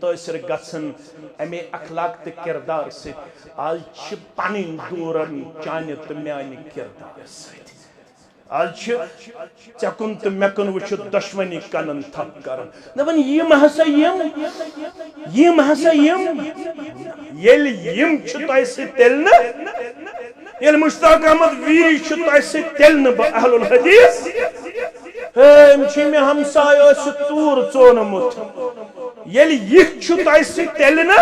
متاثر گژھن امی اخلاق تہ کردار ست آج چھ پنن دورن چانہ تہ میانہ کردار ست آج ژے کن تہ مے کن وچھ دشمنی کنن تھپ کرن دپن یم ہسا یم یل یم چھ تہ ست تیل نہ یل مشتاق احمد ویری چھ تہ ست تیل نہ بہ اہل الحدیث ہم چھ مے ہمسائے اس تور ژونمت یل یہ چھ تہ ست تیل نہ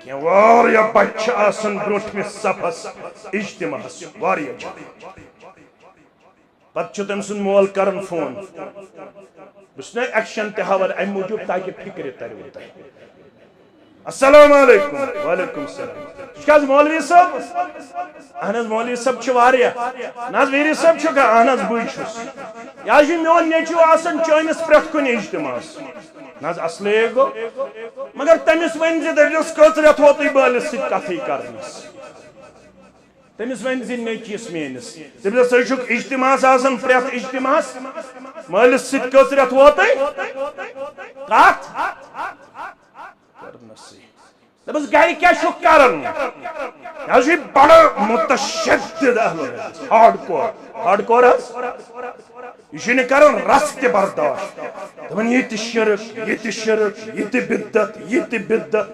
کہ واریا بچہ آسن برونٹ میں صفس اجتماعس واریا پتہ تم سن مول کرن فون بس ایکشن تہ ہاون ام موجود تاکہ فکر ترو تہ السلام علیکم وعلیکم السلام کیا مولوی صاحب اہن مولوی صاحب چھ واریا ناز ویری صاحب چھ اہن بوئی چھس یا چھ میون نیچو آسن چٲنِس پرٛٮ۪تھ کُنہِ اجتماعس ناز اصلے گو مگر تمس ون زِ دٔپۍزٮ۪س کٔژ رٮ۪تھ ووتُے مٲلِس سۭتۍ کتھٕے کرنس تمس ون زِ نیچیس میٲنِس دٔپۍزٮ۪س ژٕ چھُکھ اجتماعس آسان پرٛٮ۪تھ اجتماعس مٲلِس سۭتۍ کٔژ رٮ۪تھ ووتُے کتھ کرنسٕے دپس گرِ کیٛاہ چھُکھ کران یہ چھُ بڑٕ متشدد ہارڈ کور حظ یہ چھُنہٕ کران رس تہِ برداشت دپان یہ تہِ شرک یہ تہِ بدت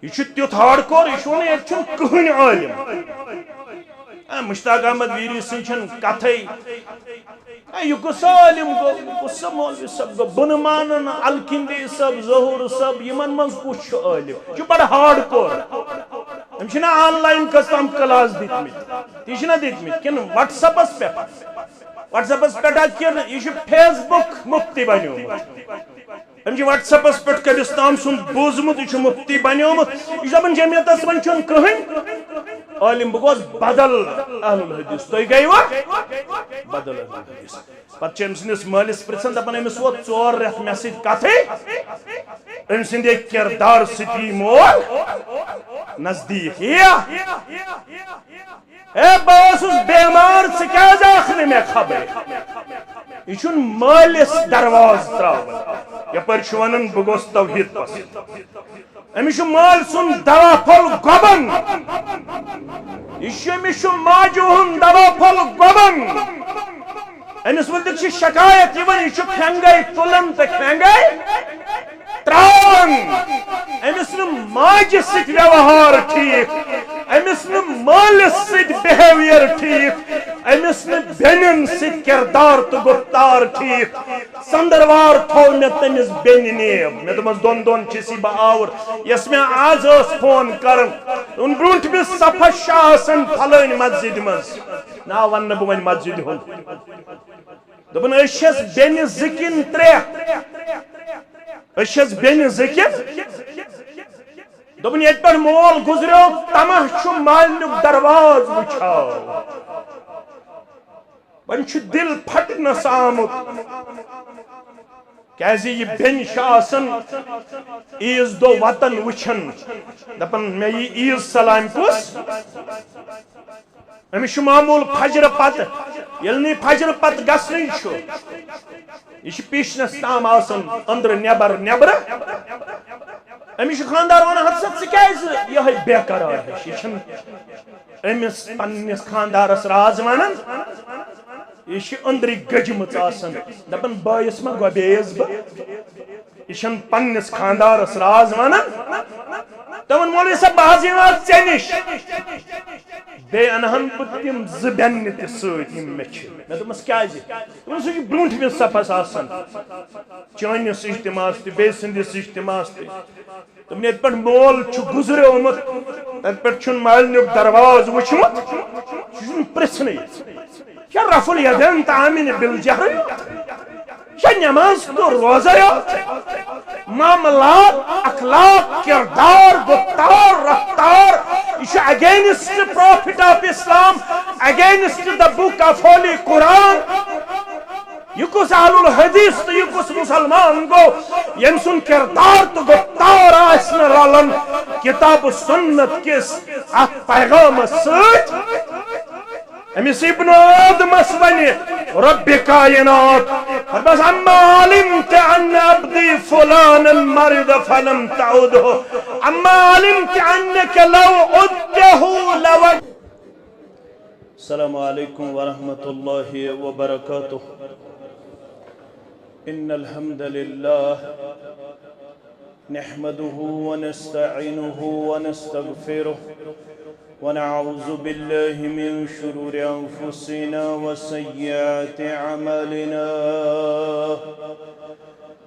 یہ چھُ تیُتھ ہارڈ کور یہ چھُ ونان ییٚتہِ چھُنہٕ کٕہٕنۍ عٲلِم مشتاق احمد ویری سٕنٛز چھنہٕ کتھٕے یہ کُس عٲلِم گوٚو کُس مولوی صٲب گوٚو بہٕ نہٕ مانان الکندی صٲب ظہور صٲب یمن منٛز کُس چھُ عٲلِم یہِ چھُ بڑٕ ہارڈ کور أمۍ چھِنہ آن لاین کٔژ تام کلاس دِتمٕتۍ تی چھِنہ دِتمٕتۍ کِنہٕ وٹس ایپس پٮ۪ٹھ کِنہٕ یہِ چھُ فیس بُک مفتی بنیومُت أمۍ چھُ وٹس ایپس پٮ۪ٹھ کٔمِس تام سُنٛد بوٗزمُت یہِ چھُ مفتی بنیومُت یہِ چھُ دپان جمعیتس منٛز چھُنہٕ کٕہٕنۍ عٲلِم بہٕ گوس بدل اہل الحدیث تُہۍ گٔیوا بدل اہل الحدیث پتہٕ چھِ أمۍ سٕنٛدِس مٲلِس پرژھان دپان أمِس ووت 4 رٮ۪تھ مےٚ سۭتۍ کتھٕے أمۍ سٕنٛدے کردار سۭتۍ یی مول نزدیٖک اے بہٕ اوسُس بیمار ژٕ کیٛازِ آکھ نہٕ مےٚ خبر یہِ چھُنہٕ مٲلِس دروازٕ تراوان یپٲرۍ چھُ ونان بہٕ گوس توحیٖد پسنٛد أمِس چھُ مٲلۍ سُنٛد دوا پھوٚل گۄبن أمِس چھُ ماجہِ ہُنٛد دوا پھوٚل گۄبن أمِس مُتعلِق چھِ شکایت یِوان یہِ چھُ کھٮ۪نگے تُلان تہٕ کھٮ۪نگے تراوان أمِس نہٕ ماجہِ سۭتۍ ویوہار ٹھیٖک أمِس نہٕ مٲلِس سۭتۍ بِہیویر ٹھیٖک أمِس نہٕ بیٚنٮ۪ن سۭتۍ کردار تہٕ گُفتار ٹھیٖک ژنٛدٕروار تھوٚو مےٚ تٔمِس بیٚنہِ نیب مےٚ دوٚپمس دۄن چھِسی بہٕ آوُر یۄس مےٚ آز ٲس فون کران برٛونٛٹھمِس صفس چھِ آسان پھلٲنۍ مسجدِ منٛز ناو ونہٕ نہٕ بہٕ وۄنۍ مسجدِ ہُنٛد دوٚپُن أسۍ چھَس بیٚنہِ 2 کِنہٕ 3 أسۍ چھَس بیٚنہِ 2 کِنہٕ دوٚپُن ییٚتہِ پٮ۪ٹھ مول گُزریو تماہ چھُ مالنیُک دروازٕ وٕچھان وۄنۍ چھُ دل پھٹنس آمُت کیازِ یہِ بیٚنہِ چھِ آسان عیٖز دۄہ وطن وٕچھان دپان مےٚ یی عیٖز سلامہِ کُس أمِس چھُ معموٗل فجرٕ پتہٕ ییٚلہِ نہٕ فجرٕ پتہٕ گژھنٕے چھُ یہِ چھُ پیشنس تام آسان أنٛدرٕ نٮ۪برٕ أمِس چھُ خانٛدار ونان ہتہٕ سا ژٕ کیازِ یِہے بے قرار ہِش یہِ چھُنہٕ أمِس پننِس خانٛدارس راز ونان یہِ چھِ أنٛدرٕے گٔجمٕژ آسان دپان بٲیِس ما گۄبییَس بہٕ یہِ چھنہٕ پننِس خانٛدارس راز ونان دپان مولوی صٲب بہٕ حظ یِمہٕ آز ژےٚ نِش بیٚیہِ انہن بہٕ تِم 2 بیٚننہِ تہِ سۭتۍ یِم مےٚ چھِ مےٚ دوٚپمس کیازِ دوٚپُن سُہ چھُ برٛونٛٹھمِس صفس آسان چٲنِس اجتماعس تہِ بیٚیہِ سٕنٛدِس اجتماعس تہِ دوٚپُن ییٚتہِ پٮ۪ٹھ مول چھُ گُزریومُت تتہِ پٮ۪ٹھ چھُنہٕ مالنیُک دروازٕ وٕچھمُت سُہ چھُنہٕ پرژھنٕے کیا رفع الیدین تعامن بالجہر کیا نماز تو روزہ معاملات اخلاق کردار گفتار رفتار یہ against prophet of Islam against the book of holy Quran یہ کس اہل الحدیث تو یہ کس مسلمان گو یم سن کردار تو گفتار آسن رلن کتاب سنت کس ات پیغام سچ امس ابن آدمس ونہ رب کائنات بس عما علمت عن عبدي فلانا مرض فلم تعده عما علمت عنك لو عدته لوجد. السلام عليكم ورحمة الله وبركاته. إن الحمد لله نحمده ونستعينه ونستغفره ونعوذ بالله من شرور أنفسنا وسيئات أعمالنا.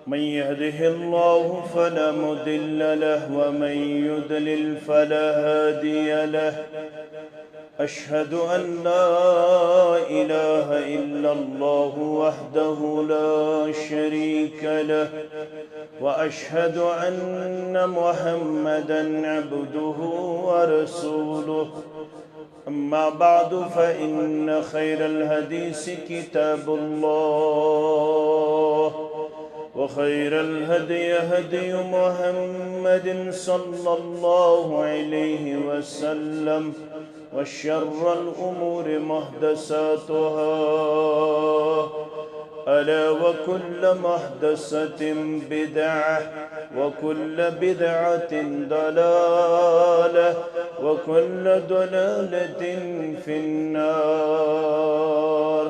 من يهده الله فلا مضل له ومن يضلل فلا هادي له. أشهد أن لا إله إلا الله وحده لا شريك له وأشهد أن محمدًا عبده ورسوله. أما بعد فإن خير الحديث كتاب الله وخير الهدي هدي محمد صلى الله عليه وسلم وشر الأمور محدثاتها ألا وكل محدثة بدعة وكل بدعة ضلالة وكل ضلالة في النار.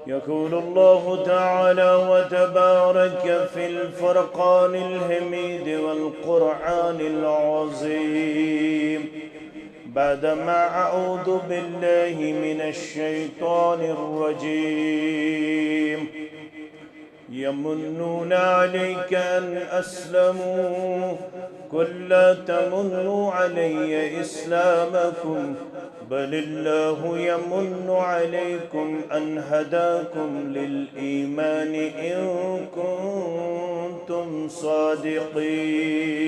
يقول الله تعالى وتبارك في الفرقان الحميد والقرآن العظيم بعدما أعوذ بالله من الشيطان الرجيم. يمنون عليك أن أسلموا قل لا تمنوا علي إسلامكم بل الله يمن عليكم أن هداكم للإيمان إن كنتم صادقين.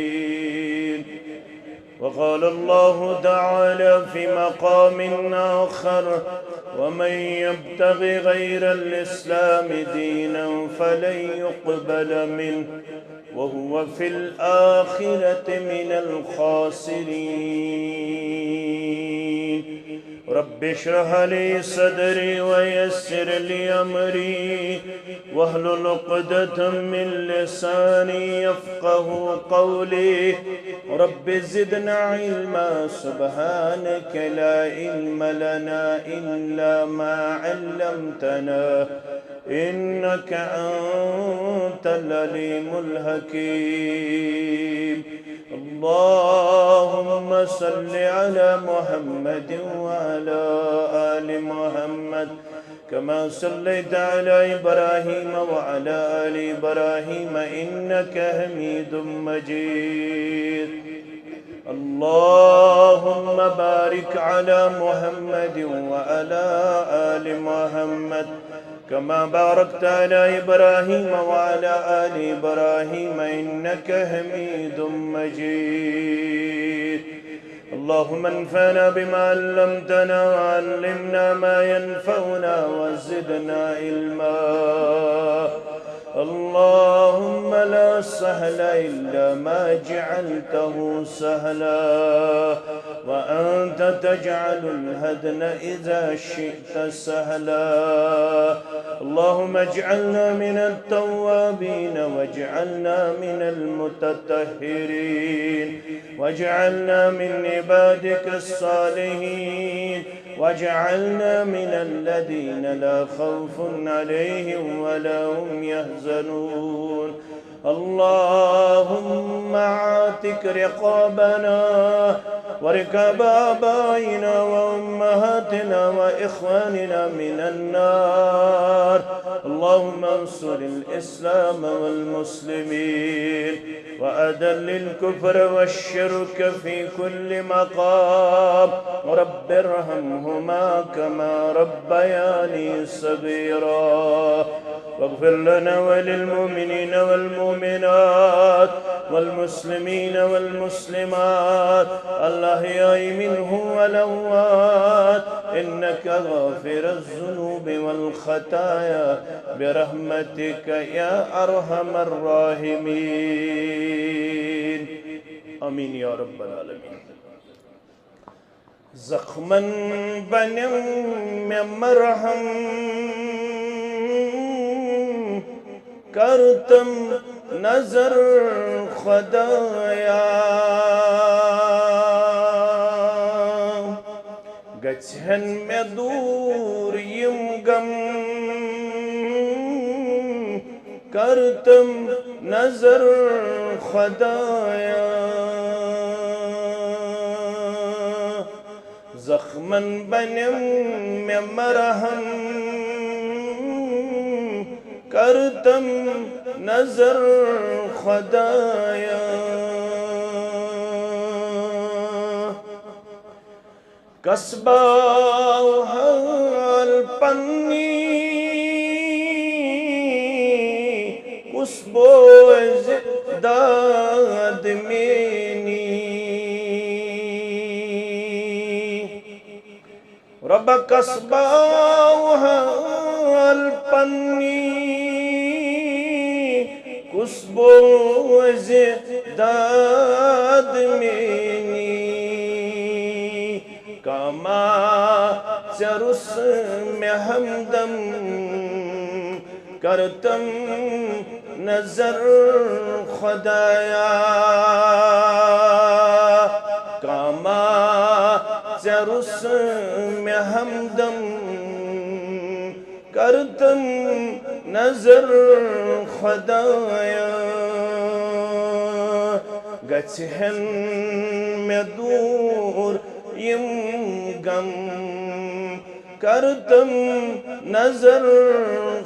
وقال الله تعالى في مقام آخر ومن يبتغي غير الإسلام دينا فلن يقبل منه وهو في الآخرة من الخاسرين. رب اشرح لي صدري ويسر لي أمري واحلل عقدة من لساني يفقه قولي. رب زدنا علما سبحانك لا علم لنا إلا ما علمتنا إنك أنت العليم الحكيم. اللهم صل على محمد وعلى آل محمد كما صليت على إبراهيم وعلى آل إبراهيم إنك حميد مجيد. اللهم بارك على محمد وعلى آل محمد كما باركت على إبراهيم وعلى آل إبراهيم إنك حميد مجيد. اللهم انفعنا بما علمتنا وعلمنا ما ينفعنا وزدنا علما. اللهم لا سهل إلا ما جعلته سهلا وأنت تجعل الهدن إذا شئت سهلا. اللهم اجعلنا من التوابين واجعلنا من المتطهرين واجعلنا من عبادك الصالحين واجعلنا من الذين لا خوف عليهم ولا هم يحزنون. اللهم اعتق رقابنا ورقاب آبائنا وأمهاتنا وإخواننا من النار. اللهم انصر الإسلام والمسلمين وأذل الكفر والشرك في كل مقام. رب ارحمهما كما ربياني صغيرا. واغفر لنا وللمؤمنين والمؤمنات والمسلمين والمسلمات الأحياء منهم والأموات إنك غافر الذنوب والخطايا برحمتك يا أرحم الراحمين. آمين يا رب العالمين. زخماً بنم مرهم کرتم نظر خدایا گژھن مے دور یم غم کرتم نظر خدایا زخمن بنم مے مرہم کرتم نظر خدایا قصبہ حال پنی کس بوز داد مینی رب قصبہ حال پنی کس بوز داد مینی کاما چرس میں ہمدم کرتم نظر خدایا کاما چرس میں ہمدم کرتم نظر خدایا گژھن میں دور یم غم کرتم نظر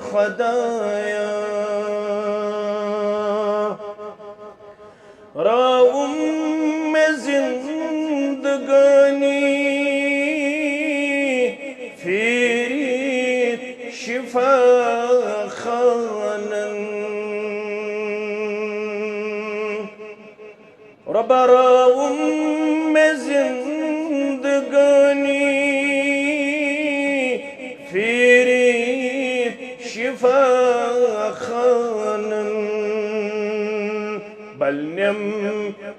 خدایا راؤم میں زندگانی پھیری شفا خانن رب راؤم میں زندگانی پھیری شفا خانن بلنم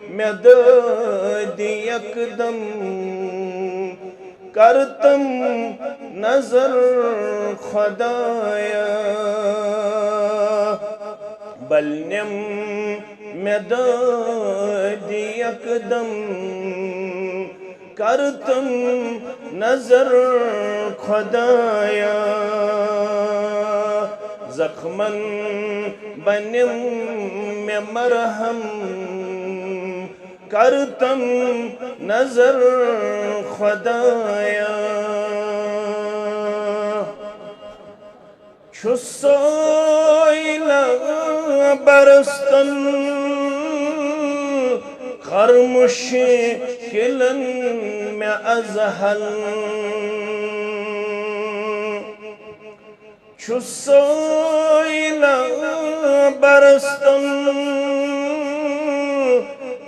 میں دادی اقدم کرتم نظر خدایا بلنم میں دادی اقدم کرتم نظر خدایا زخمن بنم میں مرہم کرتم نظر خدایا چھس سوئلہ برستن خرمشکلن میں ازہل چھس سوئلہ برستن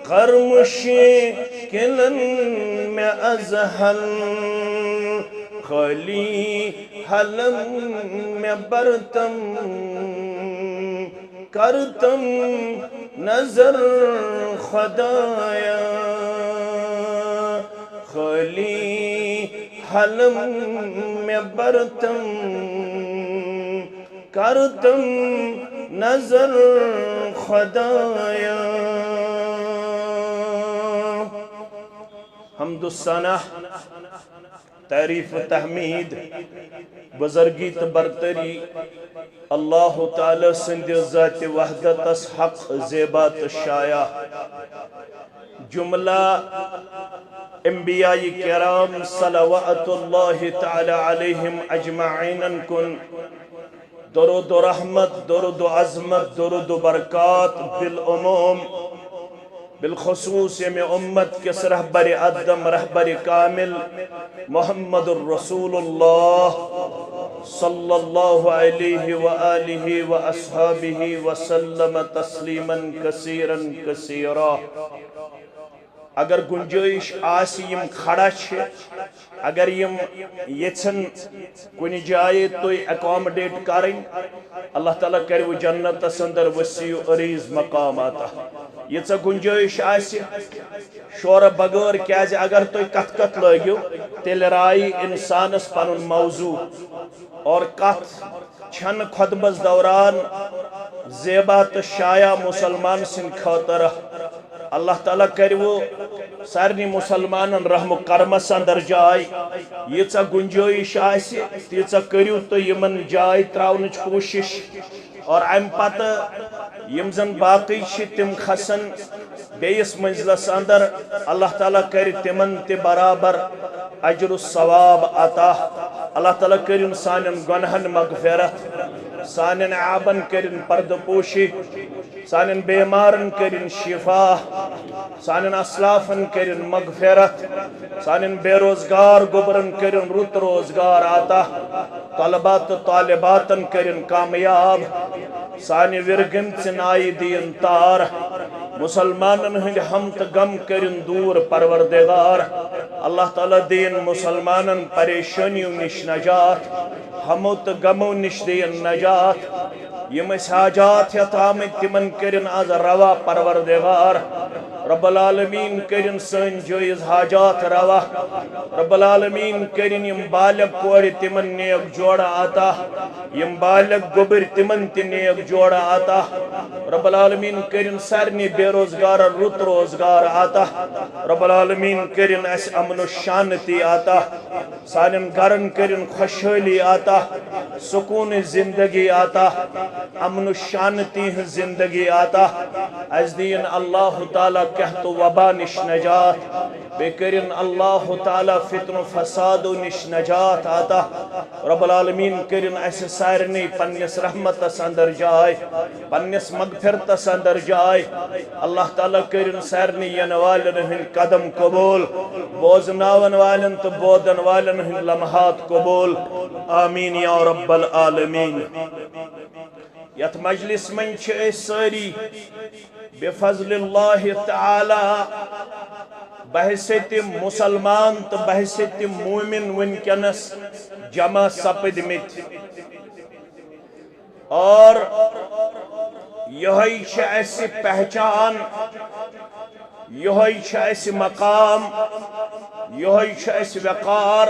خرمشکلن میں ازہل خالی حلم میں برتم کرتم نظر خدایا خالی حلم میں برتم کرتم نظر خدایا حمد الثنا تعریف تحمید بزرگی تو برتری اللہ تعالی سند ذات وحدت اس حق زیبات شایع جملہ انبیاء کرام صلوات اللہ تعالی علیہم اجمعین کن درود و رحمت درود و عظمت درود و برکات بالعموم بالخصوص میں امت کس رہبر ادم رہبر کامل محمد الرسول اللہ صلی اللہ علیہ وآلہ وآصحابہ وسلم تسلیما کثیرا کثیرا اگر گنجائش آسی یم کھڑا چھے اگر یم یچن کنی جائے تو اکومڈیٹ کریں اللہ تعالیٰ کرے وہ جنت اندر وسیع عریض مقاماتا یہ گنجائش آسی شور بغیر کیازِ اگر تو کت کت لگیو تیل رائی انسانس پنن موضوع اور کت چھن خطبس دوران زیبا تو شایا مسلمان سن خاطر اللہ تعالیٰ کرو سارنی مسلمان رحم کرمس اندر جائے ییژا گنجائش آسہِ تیژا کٔرِو تُہۍ یمن جاے تراونٕچ کوشش اور ام پتہ یم زن باقی چھ تم کھسن بیس منزلس اندر اللہ تعالیٰ کر تمن تہ برابر اجر الثواب عطا اللہ تعالیٰ کرن سانن گنہن مغفرت سانن عابن کرن پرد پوشی سانن بیمارن کرن شفا سانن اسلافن کرن مغفرت سانن بے روزگار گبرن کرن رت روزگار عطا طلبات طالباتن کرن کامیاب سانہ ورگن چنائی دین تار مسلمانن ہند ہم تو غم کرن دور پروردگار اللہ تعالیٰ دین مسلمانن پریشانیوں نش نجات ہمو تو غمو نش دین نجات یم حاجات ہتھ آمت تمن کرن آز روا پروردگار رب العالمین کرن سن جائز حاجات روا رب العالمین کرن یم بالغ کور تمن نیک جوڑا عطا یم بالغ گبر تمن تہ نیک جوڑا عطا رب العالمین کرن سارنی بے روزگار رت روزگار عطا رب العالمین کرن اس امن و شانتی عطا سانن گرن کرن خوشحالی عطا سکون زندگی عطا امن و شانتی زندگی عطا از دین اللہ تعالیٰ کہت وبا نش نجات بے کرن اللہ تعالیٰ فتن و فساد نش نجات عطا رب العالمین کرن اس سارنی پنس رحمتس اندر جائے پنس مغفرتس اندر جائے اللہ تعالیٰ کرن سارنی ین والن ہند قدم قبول بوزناون والن تو بودن والن ہند لمحات قبول آمین یا رب العالمین یت مجلس من ساری بفضل اللہ تعالی بحثیت مسلمان تو بحثیت مومن ونکنس جمع سپدمت اور یہی اس پہچان یہی اس مقام یہی اس وقار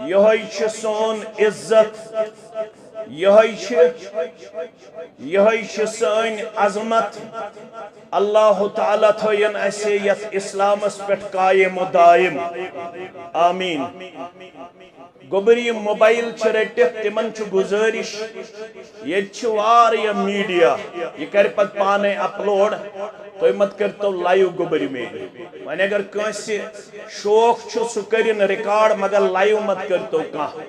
یہی سون عزت یہی سن عظمت اللہ تعالیٰ تھوین اسے یت اسلامس پہ قائم و دائم آمین گوبری موبائل رٹت تمن گزارش یہ واریا میڈیا یہ کر پت پانے اپلوڈ تھی مت کرتو لائیو گوبری میں ون اگر کنسی شوق سہ کرن ریکارڈ مگر لائیو مت کرتو کان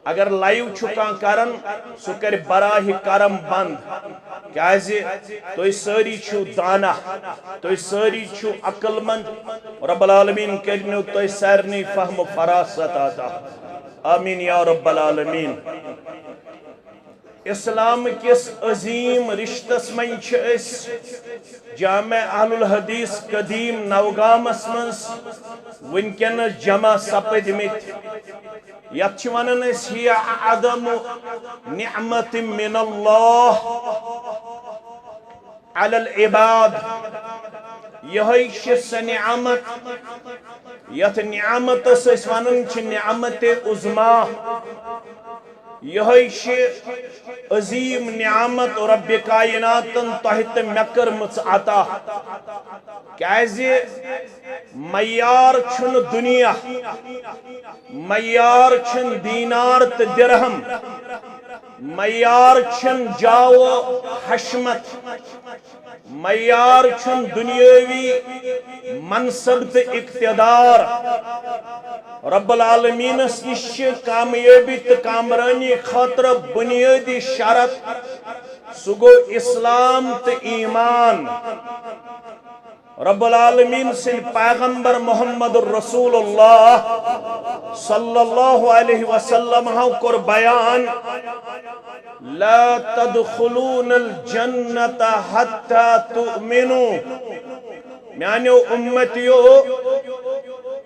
اگر لائیو کان کرن سہ کر براہ کرم بند کیازِ تھی ساری دانا تھی ساری عقل مند رب العالمین کرنو تھی سارنی فہم و فراست عطا آمین یا رب العالمین اسلام کس عظیم رشتس من جامع اہل الحدیث قدیم نوگامس منز ونکنس جمع سپدمت یت ونان ہی عدم نعمت من اللہ علی العباد یہ نعمت یت نعمت ونان نعمت عظما یہ عظیم نعمت رب کائناتن تحت مکر مچ عطا کیازِ معیار چھن دنیا معیار چھن دینار تو درہم معیار چھن جاو حشمت معیار چھن دنیاوی منصب تو اقتدار رب العالمین نش کامیابی تو کامرانی خاطر بنیادی شرط سہ گو اسلام تو ایمان رب العالمین سن پیغمبر محمد الرسول اللہ صلی اللہ علیہ وسلم کور بیان لا تدخلون الجنت حتی تؤمنوا میانیو امتیو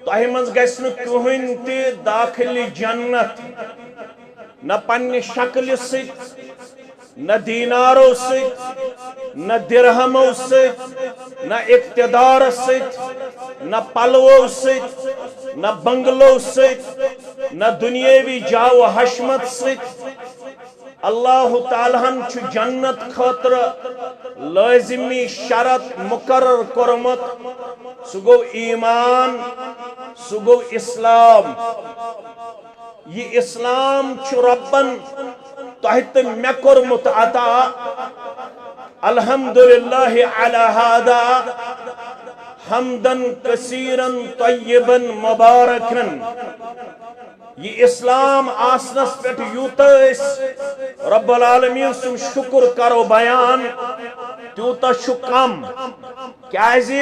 تہ مز گھن کہین تہ داخل جنت نہ پنہ شکل ست نہ دینارو ست نہ درہمو ست نہ اقتدار ست نہ پلوو ست نہ بنگلو ست نہ دنیاوی جاو حشمت ست اللہ تعالیٰ چھ جنت خاطر لازمی شرط مقرر کرمت سہ گو ایمان سہ گو اسلام یہ اسلام چھ ربن تہ تہ مے کورمت عطا الحمدللہ علی ہذا حمدن کثیرا طیبا مبارکا یہ اسلام آسنس پہ یوتا رب العالمین سن شکر کرو بیان تیوتا کم کیازِ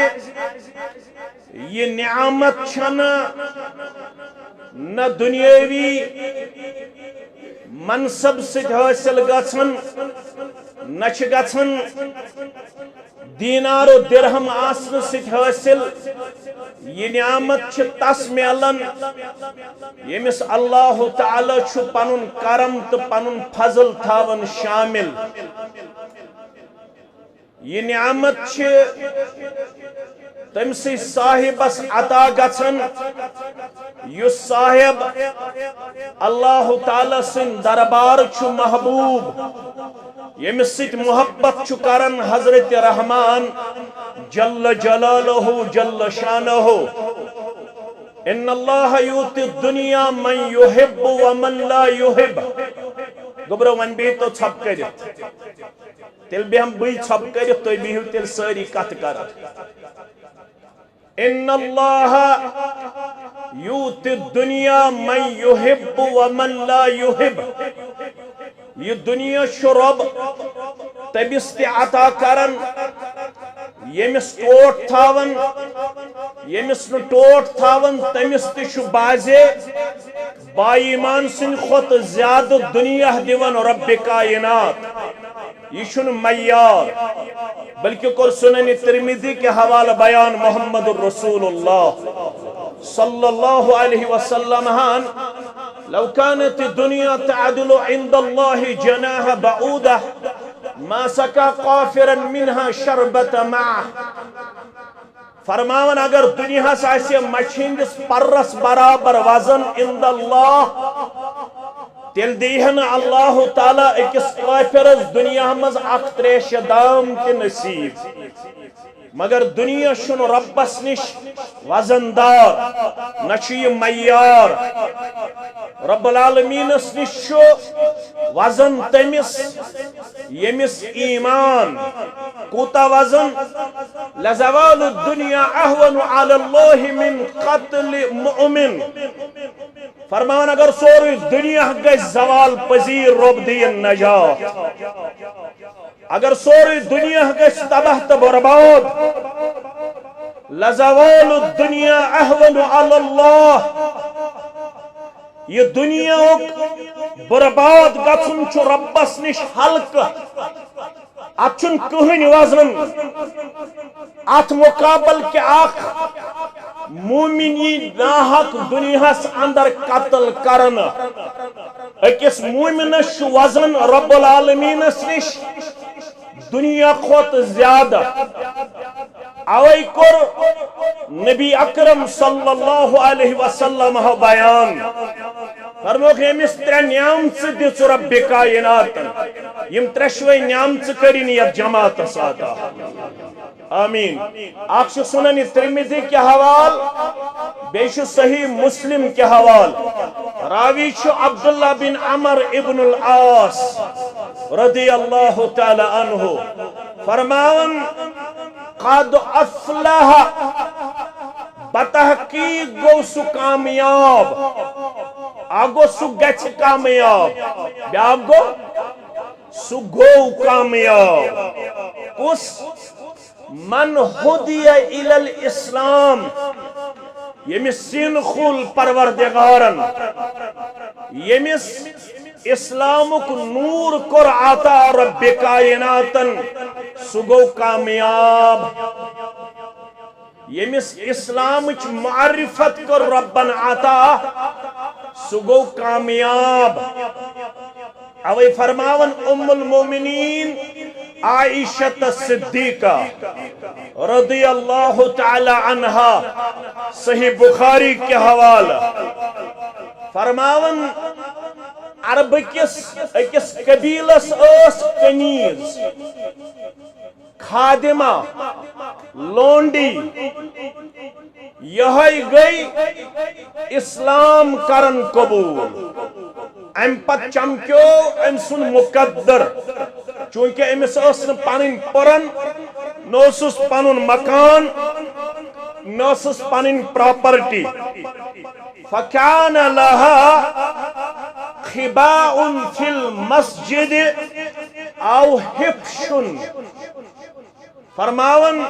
یہ نعمت چھنا نہ دنیاوی منصب ست حاصل گژھن نہ چھ گژھن دینار و درہم آسن ست حاصل یہ نعمت چھ تس میلن یمس اللہ تعالی چھ پنن کرم تو پنن فضل تھاون شامل یہ نعمت چھ تمسی صاحبس عطا گژھن یس صاحب اللہ تعالی سن دربار چھ محبوب یمس ست محبت چھ کرن حضرت رحمان جل جلالہ جل شانہ ان اللہ یؤتی الدنیا من یحب ومن لا یحب گبرو ون بی تو چھپ کرت تیل بھی ہم بی چھپ کرت تو بھی تیل ساری کت کرت ان اللہ یؤتی الدنیا من یحب ومن لا یحب یہ دنیا شرب تمس تہ عطا کرن یمس ٹوٹ تھاون یمس نہ ٹوٹ تھاون تمس تہ بازے با ایمان سن کھوت زیادہ دنیا دیون رب کائنات یہ چھن معیار بلکہ کور سنن ترمذی کے حوالہ بیان محمد الرسول اللہ صلی اللہ علیہ وسلم لو كانت الدنيا تعدل عند الله جناح بعودة ما سكى قافرا منها شربة معه فرماون اگر دنیا سے مچھندس پرس برابر وزن عند اللہ تیل دیہن اللہ تعالی اکس قافرس دنیا مز اخ تریش دام تی نصیب مگر دنیا شن ربس نش وزندار نچی معیار رب العالمین نش وزن تمس یمس ایمان کوتا وزن لزوال الدنیا اہون علی اللہ من قتل مؤمن فرمان اگر سوری دنیا گئی زوال پذیر رب دین نجات اگر سوری دنیا گئی تباہ تو برباد لزوال الدنیا اہون علی اللہ یہ دنیا برباد گژھن چھ ربس نش حلقہ ات چھن کہن وزن ات مقابل کے اخ مومنی ناحق دنیاس اندر قتل کرن اکس مومنس وزن رب العالمینس نش دنیا کھوت زیادہ اوے کور نبی اکرم صلی اللہ علیہ وسلم بیان فرموک یمس ترے نعمت دِژ رب کائنات یم ترشوے نعمت کرن یت جماعت ساتا آمین اخ سنن ترمذی کے حوال بیش صحیح مسلم کے حوال راوی چھ عبداللہ بن عمر ابن العاص رضی اللہ تعالی عنہ فرمان قد افلح بتحقیق گو سو کامیاب آگو سو گچ کامیاب بیاگ گو سو گو کامیاب کس من ہدی الی الاسلام یمس سین خول پروردگارن یمس اسلامک نور کر عطا رب کائناتن سگو کامیاب یمس اسلامچ معرفت کر ربن عطا سگو کامیاب اوے فرماون ام المومنین عائشہ صدیقہ رضی اللہ تعالی عنہا صحیح بخاری کے حوالہ فرماون عرب کس اکس قبیلس اس کنیز خادمہ لونڈی یہ گئی اسلام کرن قبول ام پت چمکیو ام سن مقدر چونکہ امس اس پن پرن نوسس پن مکان نوسس پن پراپرٹی فکان لها خباء فی المسجد او حفشن فرماون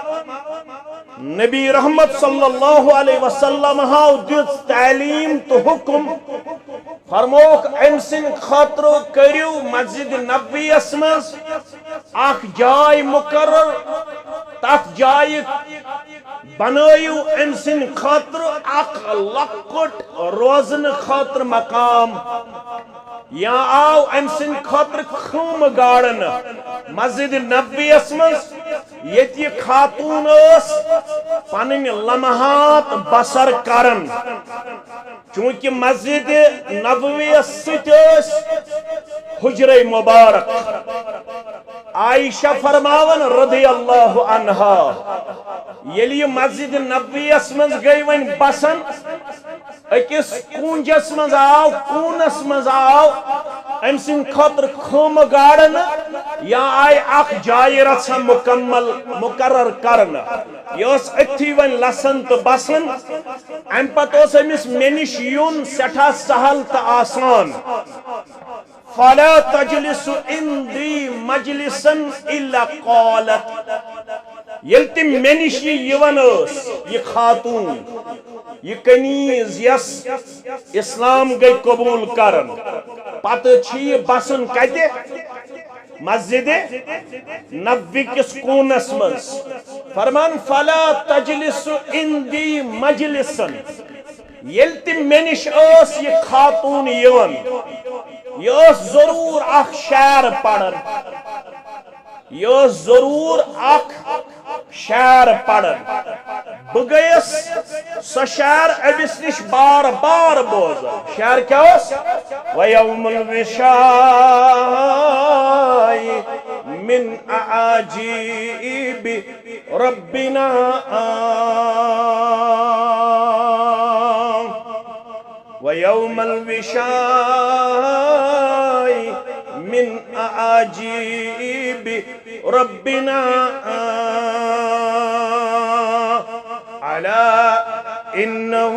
نبی رحمت صلی اللہ علیہ وسلم ہاو دیت تعلیم تو حکم فرموک ام سن خاطر کریو مسجد نبوی اسمز اخ جائے مقرر تات جائے بنائیو ام سن خاطر اخ لکٹ روزن خاطر مقام یا آو ام سن خاطر خم گاڑن مسجد نبوی اسمز یہ خاتون اس پنن لمحات بسر کرن چونکہ مسجد نبوی ست حجر مبارک عائشہ فرماون رضی اللہ عنہا یلی مسجد نبوی اسمز گئی ون بسن اکس کونجس مز آو کونس مز آو ام سن خاطر خم گاڑن یا آئی اخ جائے رچھا مکمل مقرر کرن یہ اس اتھی ون لسن تو بسن ام پت اس امس منش یون سٹھا سہل تا آسان فلا تجلس اندی مجلسا الا قالت یلتی منش یون اس یہ خاتون یہ کنیز یس اسلام گئی قبول کرن پتہ چھ بسن کتے مسجد نبوی کس کونس مز فرمان فلا تجلس اندی مجلسن یلتی منش اس یہ خاتون یون یہ ضرور اخ شعر پڑھن یہ ضرور اخ شعر پڑھن بگیس سو شعر ابس نش بار بار بوزا شعر کیا اس وَيَوْمُ الْوِشَاءِ مِنْ أَعَاجِيبِ رَبِّنَا وَيَوْمَ الْوِشَاءِ مِنْ أَعَاجِيبِ رَبِّنَا عَلَىٰ إِنَّهُ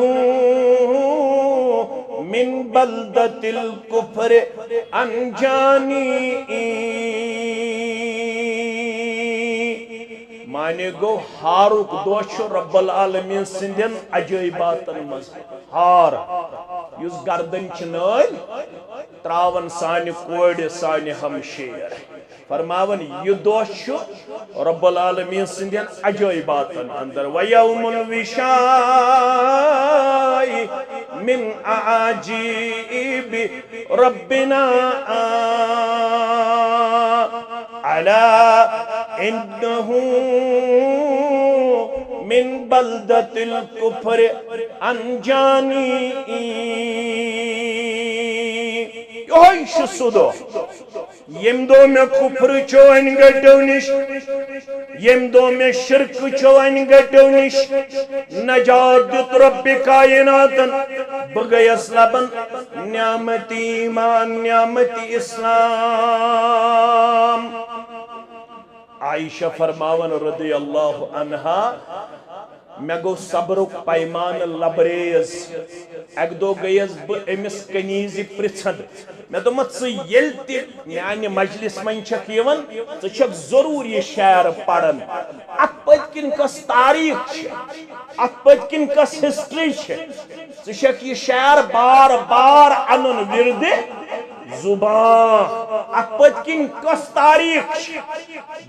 من بلدت الكفر انجانی مانے گو ہارک دوش رب العالمین سندین عجائباتن مز ہار یس گردن چنائل تراون سانی کوڑ سانی ہمشیر فرماون یہ دوش رب العالمین سندین عجائباتن اندر وَيَوْمُ الْوِشَاءِ من أعاجيب ربنا على إنه من بلدة الكفر أنجاني يوش سدو یم دو میں کفر چوان گٹو نش یم دو میں شرک چوان گٹو نش نجات دیت رب کائناتن بگیس لبن نعمتی ایمان نعمتی اسلام عائشہ فرماون رضی اللہ عنہا میں گو صبرک پیمان لبریز ایک دو گئیز امس کنیزی پرچھند میں تو مت سے یلتی میانی مجلس من چھک یون تو چھک ضرور یہ شعر پڑھن ات پت کن کس تاریخ چھ ات پت کن کس ہسٹری چھ تو چھک یہ شعر بار بار انن ورد زبان ات پت کن کس تاریخ چھ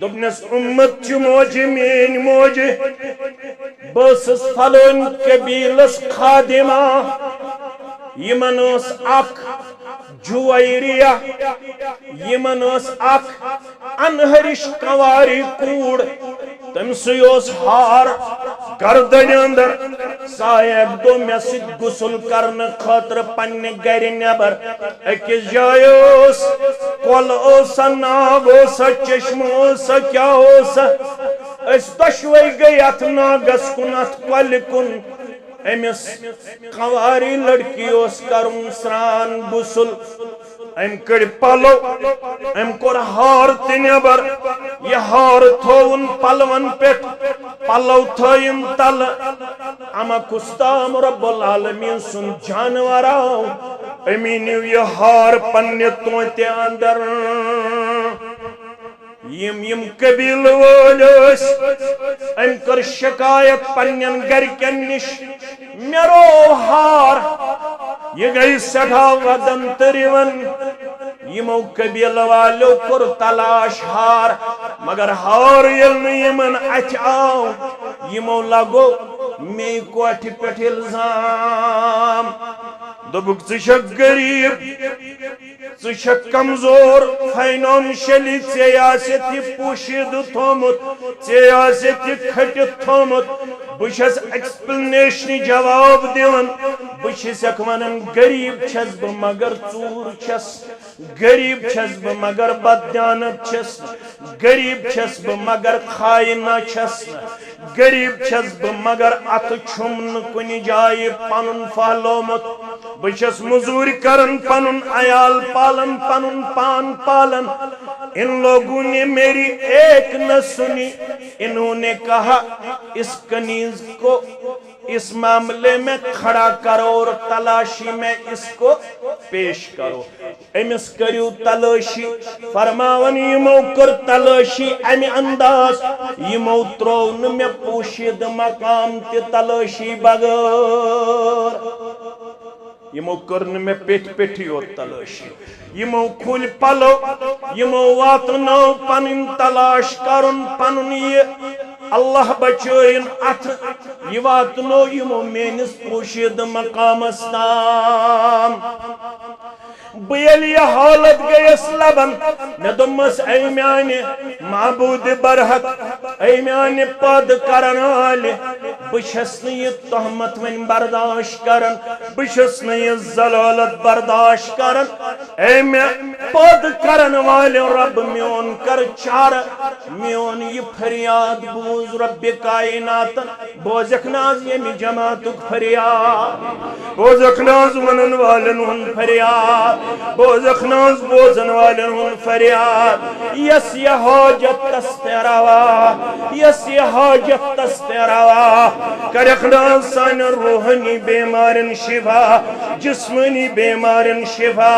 دبنس امت چھ موج مین موج بسس فلون قبیلس خادمہ یمن اس اک جوائریہ یمن اس اک انہرش کواری کوڑ تم سیوس ہار گردن اندر صاحب دو میں ست غسل کرن خاطر پنہ گر نبر اکس جائے اس کول اوسا ناگ اوسا چشم اوسا کیا اوسا اس دشوئی گئی ات ناگس کن ات کول کن امس قواری لڑکی اس کرم سران غسل ام کڑ پلو ام کور ہار تنبر یہ ہار تھون پلون پیٹ پلو تھین تل اما کستام رب العالمین سن جانور آو امی نیو یہ ہار پنی توتے اندر یم قبیل وولس ام کر شکایت پنین گرکن نش میرو ہار یہ گئی سٹھا ودن تریون یمو قبیل والو کر تلاش ہار مگر ہار یلن یمن اچ آو یمو لگو میں کوٹھ پٹھ الزام دوبک ژٕ غریب ژٕ کمزور فائنانشلی ژے آسیت یہ پوشید تھومت ژے آسیت یہ کھٹت تھومت بچس ایکسپلینیشن جواب دیون بچس ونان غریب چھس بہ مگر ژور چھس غریب چھس بہ مگر بددیانت چھس غریب چھس بہ مگر خائنہ چھس غریب چھس بہ مگر ات چھم کن جائے پنن پھہلومت بچس مزور کرن پنن عیال پالن پنن پان پالن ان لوگوں نے میری ایک نہ سنی انہوں نے کہا اس کنیز کو اس معاملے میں کھڑا کرو اور تلاشی میں اس کو پیش کرو امس کریو تلاشی فرماون یمو کر تلاشی امی انداز یمو ترون میں پوشید مقام تی تلاشی بغیر یمو کرن میں پیٹ پیٹھیو تلاشی یمو کھول پلو یمو واتنو پنن تلاش کرن پنن یہ اللہ بچائن ات یہ واتنو یمو مینس پوشید مقام استام بیل یہ حالت گئیس لبن ندمس اے میانے معبود برحق اے میانے پاد کرن آلے بشس یہ تہمت ون برداشت کرن بشس یہ زلالت برداشت کرن اے میں پاد کرن والے رب میون کر چار میون یہ فریاد بوز رب کائنات بوزک ناز یمی جماعتک فریاد بوزک ناز منن والن ہن فریاد بوزک ناز بوزن والن ہن فریاد یس یہ حاجت تستروا یس یہ حاجت تستروا کرک ناز سان روحنی بیمارن شفا جسمنی بیمارن شفا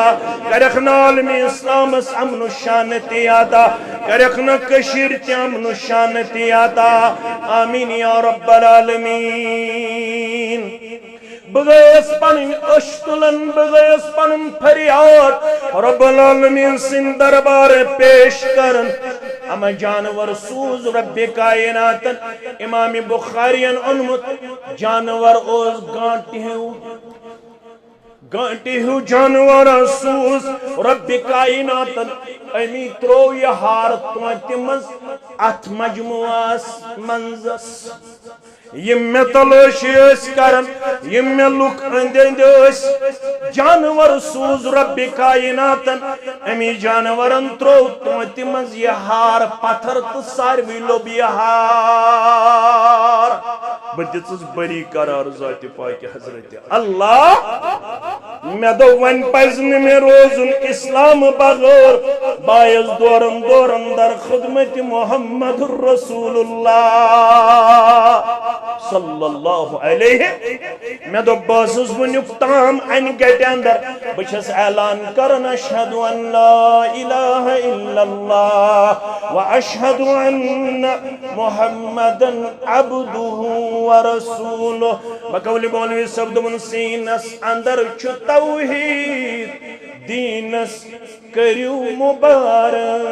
کرک نال میں اسلام اس امن و شانتی آتا کرک نا کشیر تی امن و شانتی آتا آمین یا رب العالمین بغیس پنن اشتلن بغیس پنن فریاد رب العالمین سن دربار پیش کرن اما جانور سوز رب کائناتن امام بخارین انمت جانور اوز گانٹی ہو جانور سوز رب کائناتن امی ترو یہ ہار توتی مز ات مجموعاس منزس یم میں تلاشی اس کرن یم میں لک اندند اس جانور سوز رب کائناتن امی جانورن ترو توتی مز یہ ہار پتھر تو ساروی لوب یہ ہار بدیتس بری قرار ذات پاک حضرت اللہ میں دو ون پزن میں روزن اسلام بغیر باعث دورن دورن در خدمت محمد رسول اللہ صلی اللہ علیہ میں دو باسس ونیک تام ان گیٹ اندر بچس اعلان کرن اشہد ان لا الہ الا اللہ و اشہد ان محمدن عبدہ ورسولہ بقول مولوی صبدمن سینس اندر چھ توحید دینس کریو مبارک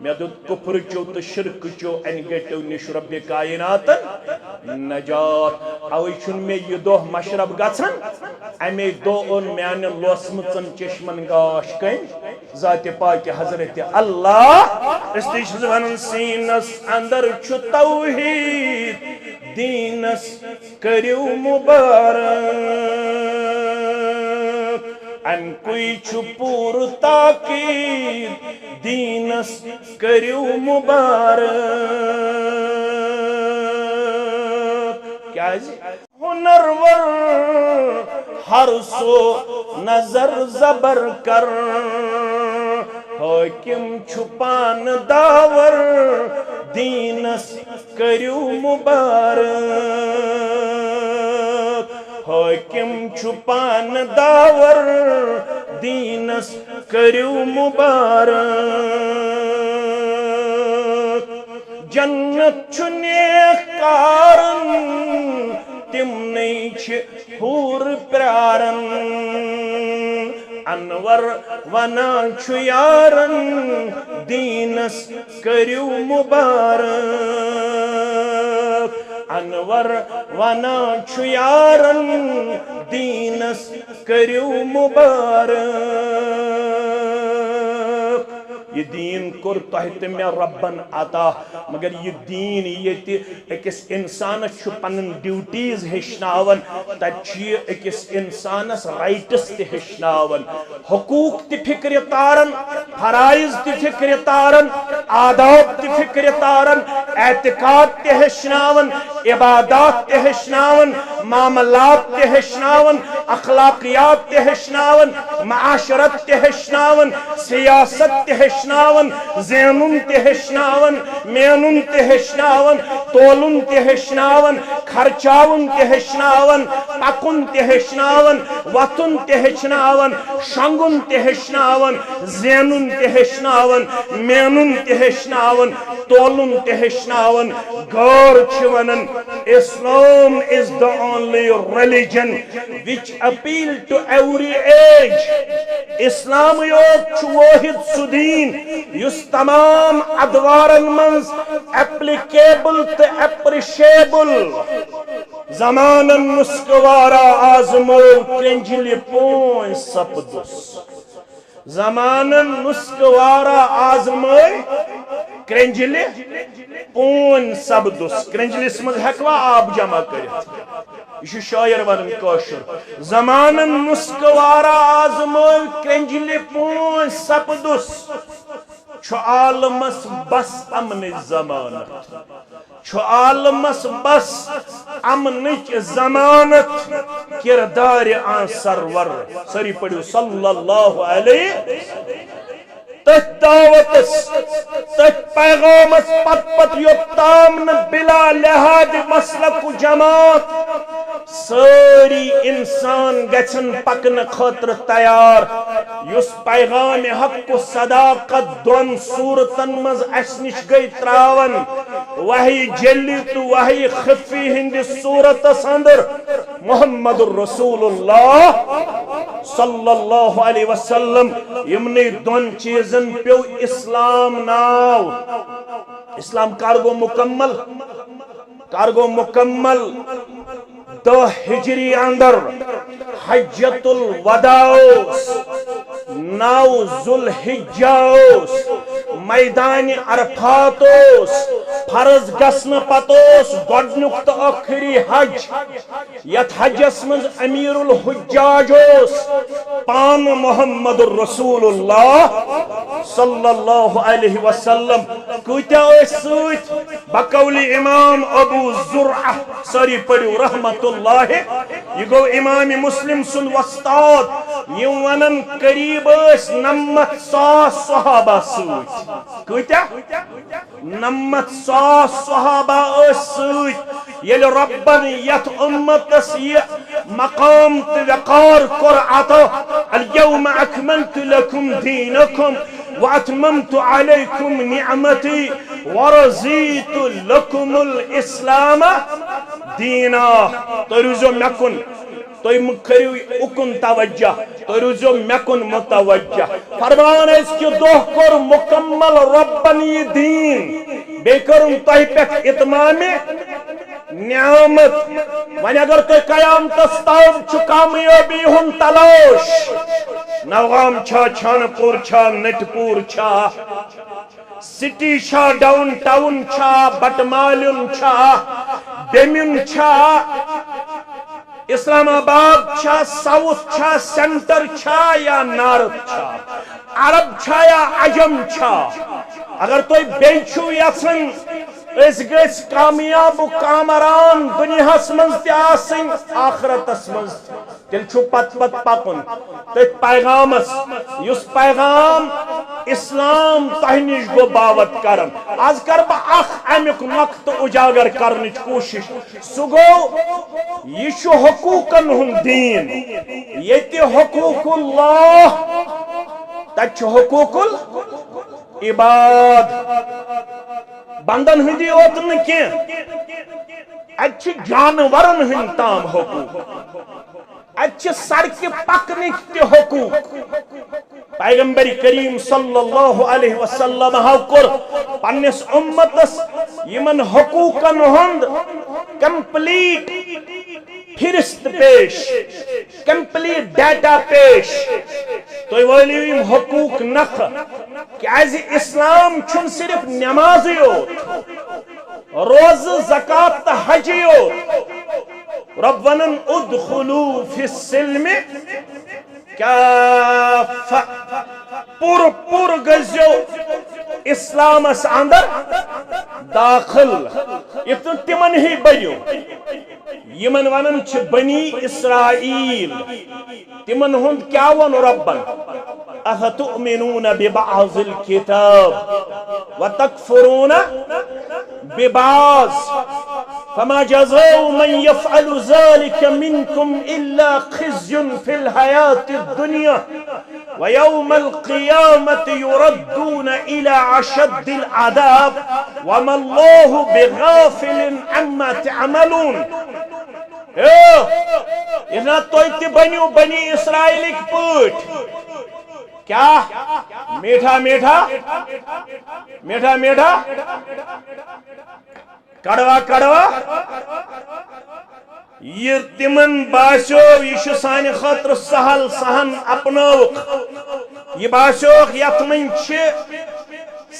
میں دو کفر چو تو شرک چو ان گیٹو نش رب کائناتن نجات اوی چون میں یہ دو مشرب گھن امی دو ان میان لوسمچن چشمن گاش کن ذات پاک حضرت اللہ اس لیے ونن سینس اندر چھ توحید دینس کریو مبارک ام کوئی چھ پور تاکید دینس کریو مبارک کیا جی ہنرور ہر سو نظر زبر کر حاکم چھپان داور دینس کریو مبارک حاکم چھپان داور دینس کریو مبارک جنت چھ نیک کارن تم نہیں چھ حور پیارن انور ونان چھ یارن دینس کریو مبارک انور ونان چھ یارن دینس کریو مبارک یہ دین کور تحت میں ربن عطا مگر یہ دین یہ اکس انسانس پنن ڈیوٹیز ہشناون تجھے اکس انسانس رائٹس تی ہشناون حقوق تی فکر تارن فرائض تی فکر تارن آداب تی فکر تارن اعتقاد تی ہشناون عبادات تی ہشناون معاملات تی ہشناون اخلاقیات تی ہشناون معاشرت تی ہشناون سیاست تی ہشناون زینن تی ہشناون مینن تی ہشناون تولن تی ہشناون خرچاون تی ہشناون پکن تی ہشناون وطن تی ہشناون شنگن تی ہشناون زینن تی ہشناون مینن تی ہشناون تولن تی ہشناون غور چھونن Islam is the only religion which appeal to every age. اسلام یوت چھ واحد سدین یس تمام ادوارن منز اپلیکیبل تے اپریشیبل زمانن نسکوارا آزمو کرنجلی پوئن سپدس زمانن نسکوارا آزمو کرنجلی پوئن سپدس کرنجلی اسمز ہکوا آب جمع کرت یہ شاعر ونن کاشر زمانن نسکوارا آزمو کرنجلی پوئن سپدس چھ عالمس بس امن زمانت چھ عالمس بس امنچ زمانت کردار آن سرور سری پڑھو صلی اللہ علیہ تت دعوتس تت پیغامس پت پت یوتام بلا لحاظ مسلک و جماعت ساری انسان گچن پکن خاطر تیار یس پیغام حق و صداقت دون صورتن مز اسنش گئی تراون وحی جلی تو وحی خفی ہندی صورت سندر محمد الرسول اللہ صلی اللہ علیہ وسلم یمنی دون چیزن پیو اسلام ناو اسلام کارگو مکمل دہ ہجری اندر حجت الوداع نو ذوالحجہ میدان عرفات فرض گسن پتوس گۄڈنیُک تو آخری حج یت حجس مز امیر الحجاج پان محمد الرسول اللہ صلی اللہ علیہ وسلم کتیا ست بقول امام ابو زرعہ ساری پڑھو رحمت اللہ یہ گو امام مسلم سن وستاد یہ ونن قریب 90,000 صحابہ ست کتیا 90,000 صحابہ ست یل ربن یت امتس یہ مقام وقار کر عطا اليوم اکملت لکم دینکم واتممت علیکم نعمتی ورضیت لکم الاسلام دینا تو روزو مکن تو کریو اکن توجہ تو روزو مکن متوجہ فرمان اس کی دوہ کر مکمل ربنی دین بے کرن تہ پہ اتمام نعمت ون اگر تو قیامت تام چھ کامیابی ہن تلاش نوگام چھا چھانپور چھا نٹپور چھا سٹی چھا ڈاؤن ٹاؤن چھا بٹمالین چھا بیمن چھا اسلام آباد چھا ساؤتھ چھا سینٹر چھا یا نارتھ چھا عرب چھا یا عجم چھا اگر تو بیچو یسن اس گیس کامیاب و کامران دنیا سمنز تیاسن آخرت سمنز تل چھو پت پت پاکن تیت پیغام اس یس پیغام اسلام تہنیش گو باوت کرن آز کر با اخ امیک نقط اجاگر کرنچ کوشش سگو یہ چھو حقوقن ہم دین یہ تی حقوق اللہ تچ حقوق العباد بندن ہندی اوتن کی اچھ جانورن ہند تام حقوق اچھ سڑک پکنک تی حقوق پیغمبر کریم صلی اللہ علیہ وسلم کر پنس امتس یمن حقوقن ہند کمپلیٹ فہرست پیش کمپلیٹ ڈیٹا پیش تو یم حقوق نخ کیازِ اسلام چھن صرف نمازی یوت روز زکات تو حجی یوت رب ونن ادخلوا فی السلم کافہ پور گزیو اسلامس اندر داخل اتن تمن ہی بنیو یمن ونن چھ بنی اسرائیل تمن ہند کیا ون ربن افتؤمنون ببعض الكتاب وتكفرون ببعض فما جزاء من يفعل ذلك منكم إلا خزي في الحياة الدنيا ويوم القيامة يردون إلى أشد العذاب وما الله بغافل عما تعملون. اتنا تویت بنیو بنی اسرائیل کی پوٹ کیا میٹھا میٹھا میٹھا میٹھا کڑوا کڑوا یہ تمن باسو یہ سان خاطر سہل سہن اپنوک یہ باسو یتمن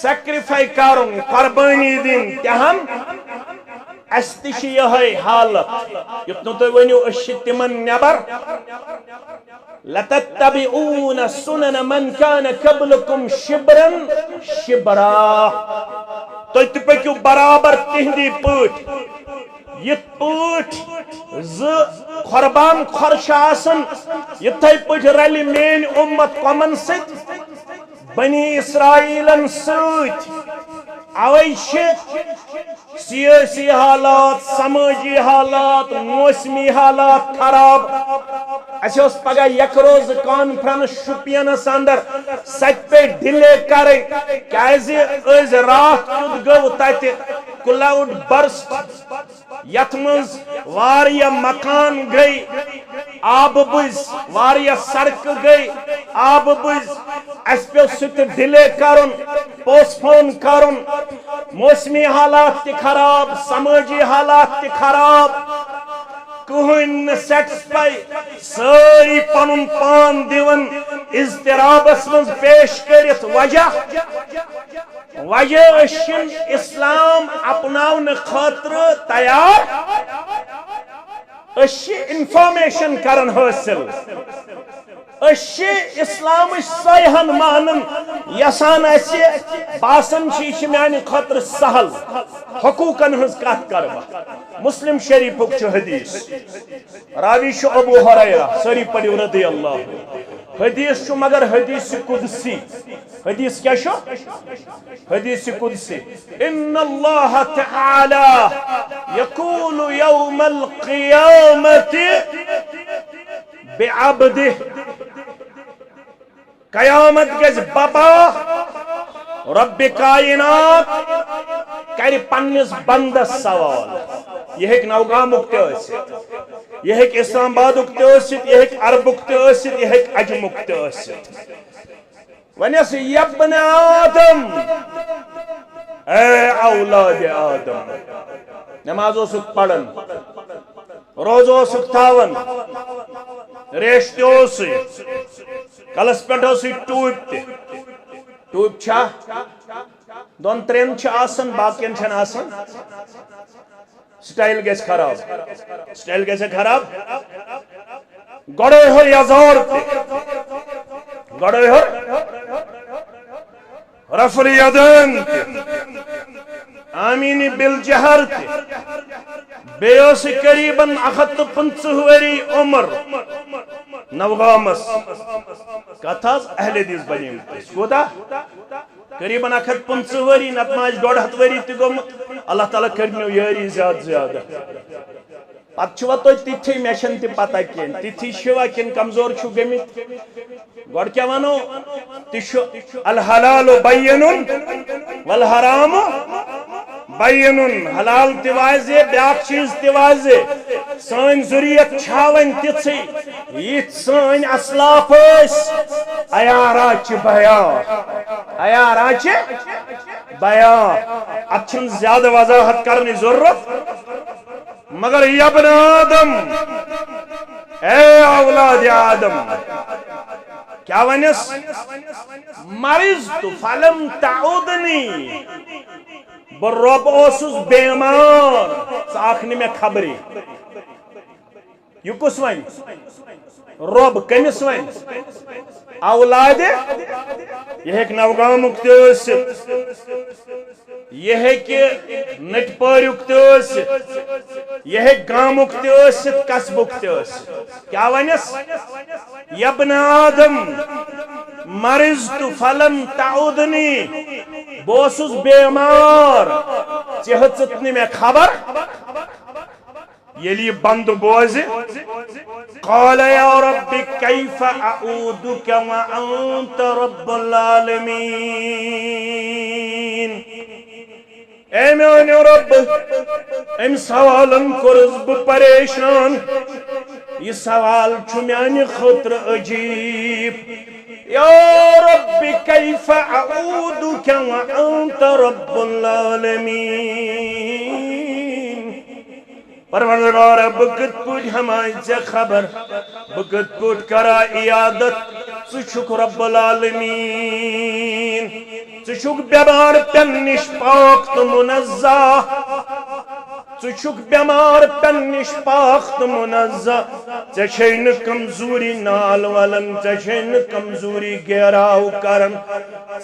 سیکریفائی کرن قربانی دن تہم استش یہ حالت یتنو تو ونیو اش تمن نبر لتتبعون سنن من كان قبلكم شبرا شبرا تو پکیو برابر تہندی پٹ یہ پٹ ز قربان خرش آسن یتھے پٹ رلی مین امت قومن ست بنی اسرائیلن ست اویش سیاسی حالات سماجی حالات موسمی حالات خراب اچھا اس پگہ یک روز کانفرنس شپینس اندر سچ پہ ڈیلے کریں کیازِ از رات کیت گو تت کلاؤڈ برسٹ یت منز واریہ مکان گئی آب بز واریہ سڑک گئی آب بز اس پہ ست ڈیلے کرن پوسٹ پون کرن موسمی حالات تی خراب سماجی حالات تی خراب کہن سیٹسفائی ساری پنن پان دیون اضطرابس منز پیش کرت وجہ اشن اسلام اپناون خاطر تیار اش انفارمیشن کرن حاصل اش اسلام سیحن مانن یسان اسی باسن چیش میانی خاطر سہل حقوقن ہز کت کروا مسلم شریف چھ حدیث راوی چھ ابو ہریرہ سری پڑھو رضی اللہ حدیث چھ مگر حدیث قدسی حدیث کیا چھ حدیث قدسی ان اللہ تعالی یقول یوم القیامت بعبدہ قیامت گز بابا رب کائنات کر پنس بندس سوال یہ ایک نوگامک تیست یہ ایک اسلام آبادک تیست یہ ایک عربک تیست یہ ایک عجمک تیست ونیس یبن آدم اے اولاد آدم نمازو سک پڑھن روزو سک تھاون ریشتیو سے کلس پہ ٹوپ ٹوپ چھا دون ترین آسان باقین چھن آسان سٹائل گیس خراب سٹائل گیس خراب گڑے ہو یزور گڑے ہو رفع الیدین آمینی بالجہر بیوس قریباً 150 وری عمر نوغامس کتاز اہل حدیث بنیم کوتا قریباً 150 وری نتماج 150 وری تگم اللہ تعالیٰ کرنیو یاری زیادہ زیادہ پت چھوا تو تیتھی میشن تی پتہ کین تیتھی شوا کن کمزور چھو گمت گوڑ کیا وانو تیشو الحلال بینن والحرام بینن حلال تیوازے بیاک چیز تیوازے سان ذریعت چھاون تیچھی یہ سان اسلاف اس ایارا چی بیان اچھن زیادہ وضاحت کرنی ضرورت مگر یا ابن آدم اے اولاد آدم کیا ونس مرضت فلم تعودنی برب اوسس بیمار ساکھنی میں خبری یہ کس ون رب کمس ون اولاد یہ ایک نوگام اکتوس یہ ہے کہ نٹ پر اکتوس یہ ہے گام اکتوس قصب اکتوس کیا ونس یا ابن آدم مرضت فلم تعودنی بوسس بیمار چہتنی میں خبر یلی بند بوز قال یا رب کیف اعودک وانت رب العالمین اے میانے رب ام سوالن کرز ب پریشان یہ سوال چھو میانے خطر عجیب یا رب کیف اعودک وانت رب العالمین پروردگار بکت پوٹ ہمائی سے خبر بکت پوٹ کرا عیادت سچک رب العالمین سچک بیمار پن نش پاک تو منزہ سچک بیمار پن نش پاک تو منزہ چشین کمزوری نال ولن چشین کمزوری گیراو کرن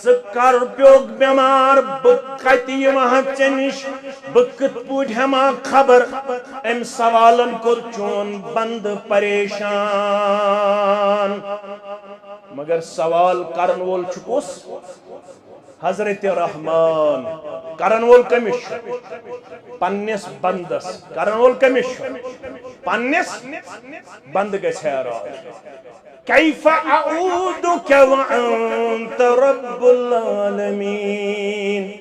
سکر پیوگ بیمار بکتی وہاں چنش بکت پوٹ ہما خبر ام سوالن کر چون بند پریشان مگر سوال کرن وول چکوس حضرت رحمان کرن وول کمش پنس بندس کرن وول کمش پنس بند گژھِ حیران کیف اعودک وانت رب العالمین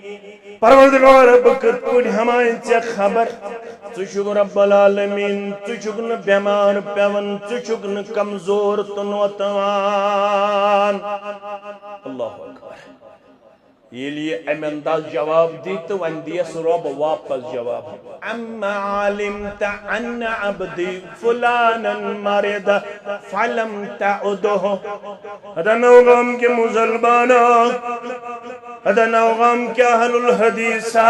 پروردگار بکت پوٹ ہمائیں چے خبر چشک رب العالمین چشک ن بیمار پیون چشک ن کمزور تنوتوان اللہ اکبر یہ لیے ام انداز جواب دی تو ون دیس رب واپس جواب اما علمت ان عبدی فلانا مرد فلم تعده هذا نوغم کے مسلمانا هذا نوغم کے اہل الحدیثہ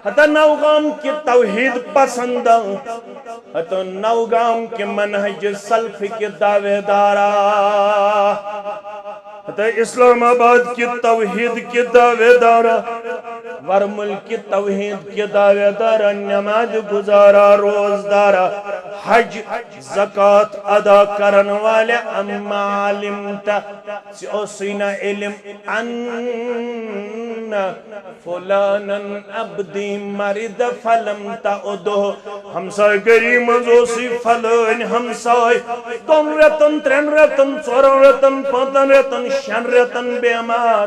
هذا نوغم کے توحید پسند هذا نوغم کے منہج سلف کے دعوے دارا اسلام آباد کی توحید کی دعوے دارا ورمل کی توحید کی دعوے دارا نماز گزارا روز دارا حج زکاة ادا کرن والے اما علمتا سینا علم ان فلانا عبدی مرد فلم تعدو ہمسائے کریم ازوسی فلان ہمسائے تون رتن ترین رتن چورن رتن پتن رتن شن رتن بیمار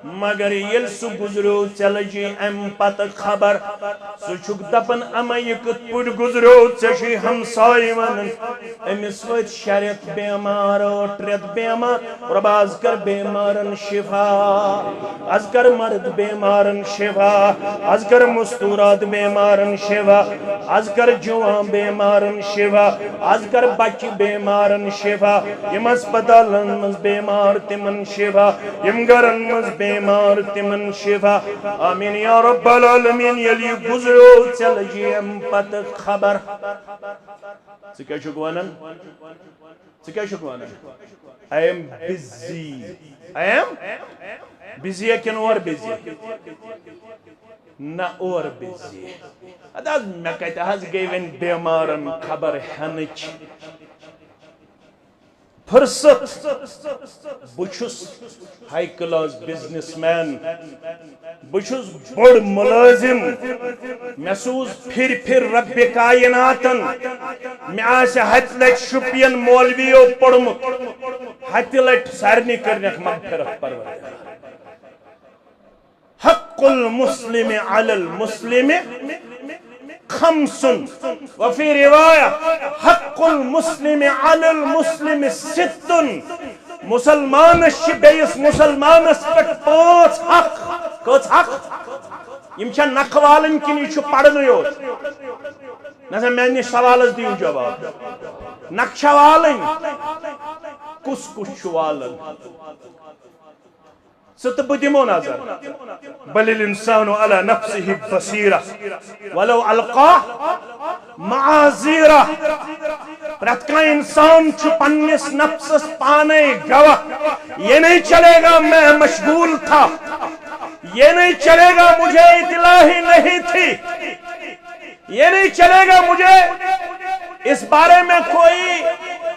مگر یل سو گزرو چل جی ام پت خبر سچک دپن اما یہ کت پٹ گزرو چشی ہمسائی ونن امس وت شرط بیمار ٹرت بیمار رب از کر بیمارن شفا از کر مرد بیمارن شفا از کر مستورات بیمارن شفا از کر جوان بیمارن شفا از کر بچ بیمارن شفا یم اسپتالن مز بیمار تمن شفا یم گرن مز بیمار تمن شفا آمین یا رب العالمین یلی گزرو چل جی ام پت خبر ژٕ چھُکھ وَنان ژٕ کیٛاہ چھُکھ وَنان I am busy I am busy کِنہٕ اور busy نہ اور busy اَدٕ حظ مےٚ کَتہِ حظ گٔے وۄنۍ بیمارن خبر ہٮ۪نٕچ فرصت بہٕ چھُس ہائی کلاس بزنس مین بہٕ چھُس بوٚڑ مُلٲزِم مےٚ سوٗز پھِرِ رب کائناتن مےٚ آسہِ ہتہِ لٹہِ شُپین مولوِیو پوٚرمُت ہتہِ لٹہِ سارنٕے کٔرنکھ مغفرت پروردگار حق المسلم علی المسلم خمس وفي رواية حق المسلم على المسلم ست مسلمان بیس مسلمانس پہ پانچ حق کچھ حق یم چھا نقوالن کن یہ پڑھنے یوت نسا میں نش سوالس دیو جواب نقشہ والن کس کس والن ست بدمو نظر بل الانسان على نفسه بصيرة ولو القاه معاذيرة پرت کا انسان چھ پنس نفسس پانے گواہ یہ نہیں چلے گا میں مشغول تھا یہ نہیں چلے گا مجھے اطلاع ہی نہیں تھی یہ نہیں چلے گا مجھے اس بارے میں کوئی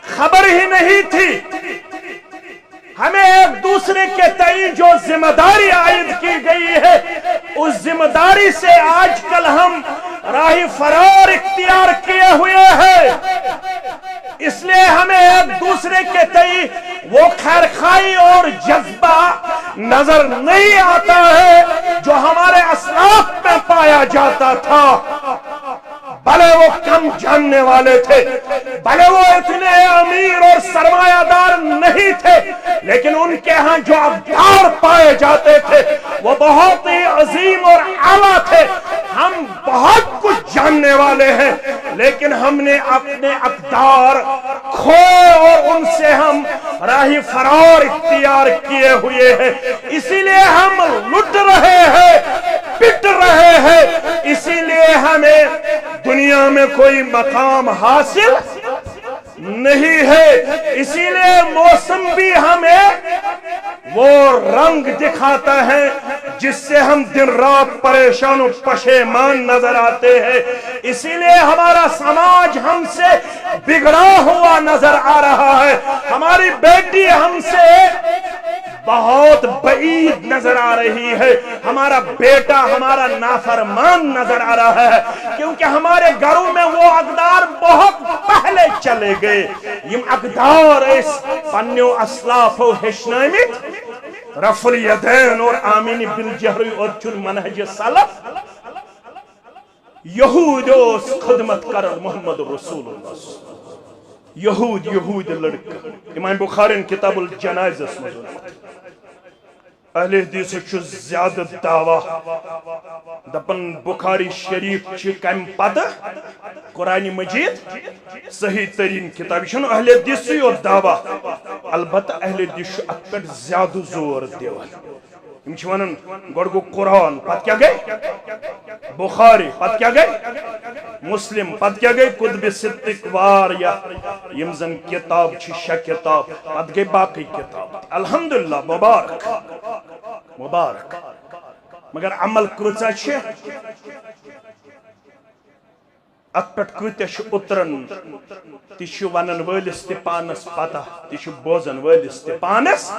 خبر ہی نہیں تھی ہمیں ایک دوسرے کے تئیں جو ذمہ داری عائد کی گئی ہے اس ذمہ داری سے آج کل ہم راہ فرار اختیار کیے ہوئے ہیں اس لیے ہمیں ایک دوسرے کے تئیں وہ خیرخواہی اور جذبہ نظر نہیں آتا ہے جو ہمارے اسلاف میں پایا جاتا تھا بھلے وہ کم جاننے والے تھے بھلے وہ اتنے امیر اور سرمایہ دار نہیں تھے لیکن ان کے ہاں جو اقدار پائے جاتے تھے وہ بہت ہی عظیم اور اعلیٰ تھے ہم بہت کچھ جاننے والے ہیں لیکن ہم نے اپنے اقدار کھوئے اور ان سے ہم راہ فرار اختیار کیے ہوئے ہیں اسی لیے ہم لٹ رہے ہیں پٹ رہے ہیں اسی لیے ہمیں دنیا میں کوئی مقام حاصل نہیں ہے اسی لیے موسم بھی ہمیں وہ رنگ دکھاتا ہے جس سے ہم دن رات پریشان و پشیمان نظر آتے ہیں اسی لیے ہمارا سماج ہم سے بگڑا ہوا نظر آ رہا ہے ہماری بیٹی ہم سے بہت بعید نظر آ رہی ہے ہمارا بیٹا ہمارا نافرمان نظر آ رہا ہے کیونکہ ہمارے گھروں میں وہ اقدار بہت پہلے چلے گئے یم اقدار اس پنیو اسلاف و ہشنامت رفع الیدین اور آمین بالجہر اور چن منہج سلف یہود اس خدمت کرن محمد رسول اللہ یہود لڑکا امام بخاری کتاب الجنائز اہل حدیث چھو زیادہ دعویٰ دپن بخاری شریف چھ کم پتہ قرآن مجید صحیح ترین کتاب چھو اہل حدیث یو دعویٰ البتہ اہل حدیث ات پر زیادہ زور دیوان یم چھ ونن گوڑ گو قرآن پت کیا گئے بخاری پت کیا گئے مسلم پت کیا گئے کتب ستک واریا یم زن کتاب چھ شہ کتاب پت گئے باقی کتاب الحمدللہ مبارک مگر عمل کۭژاہ چھ ات پٹ کۭتیاہ چھ اترن تہ چھ ونن وٲلِس تہ پانس پتہ تہ چھ بوزن وٲلِس تہ پانس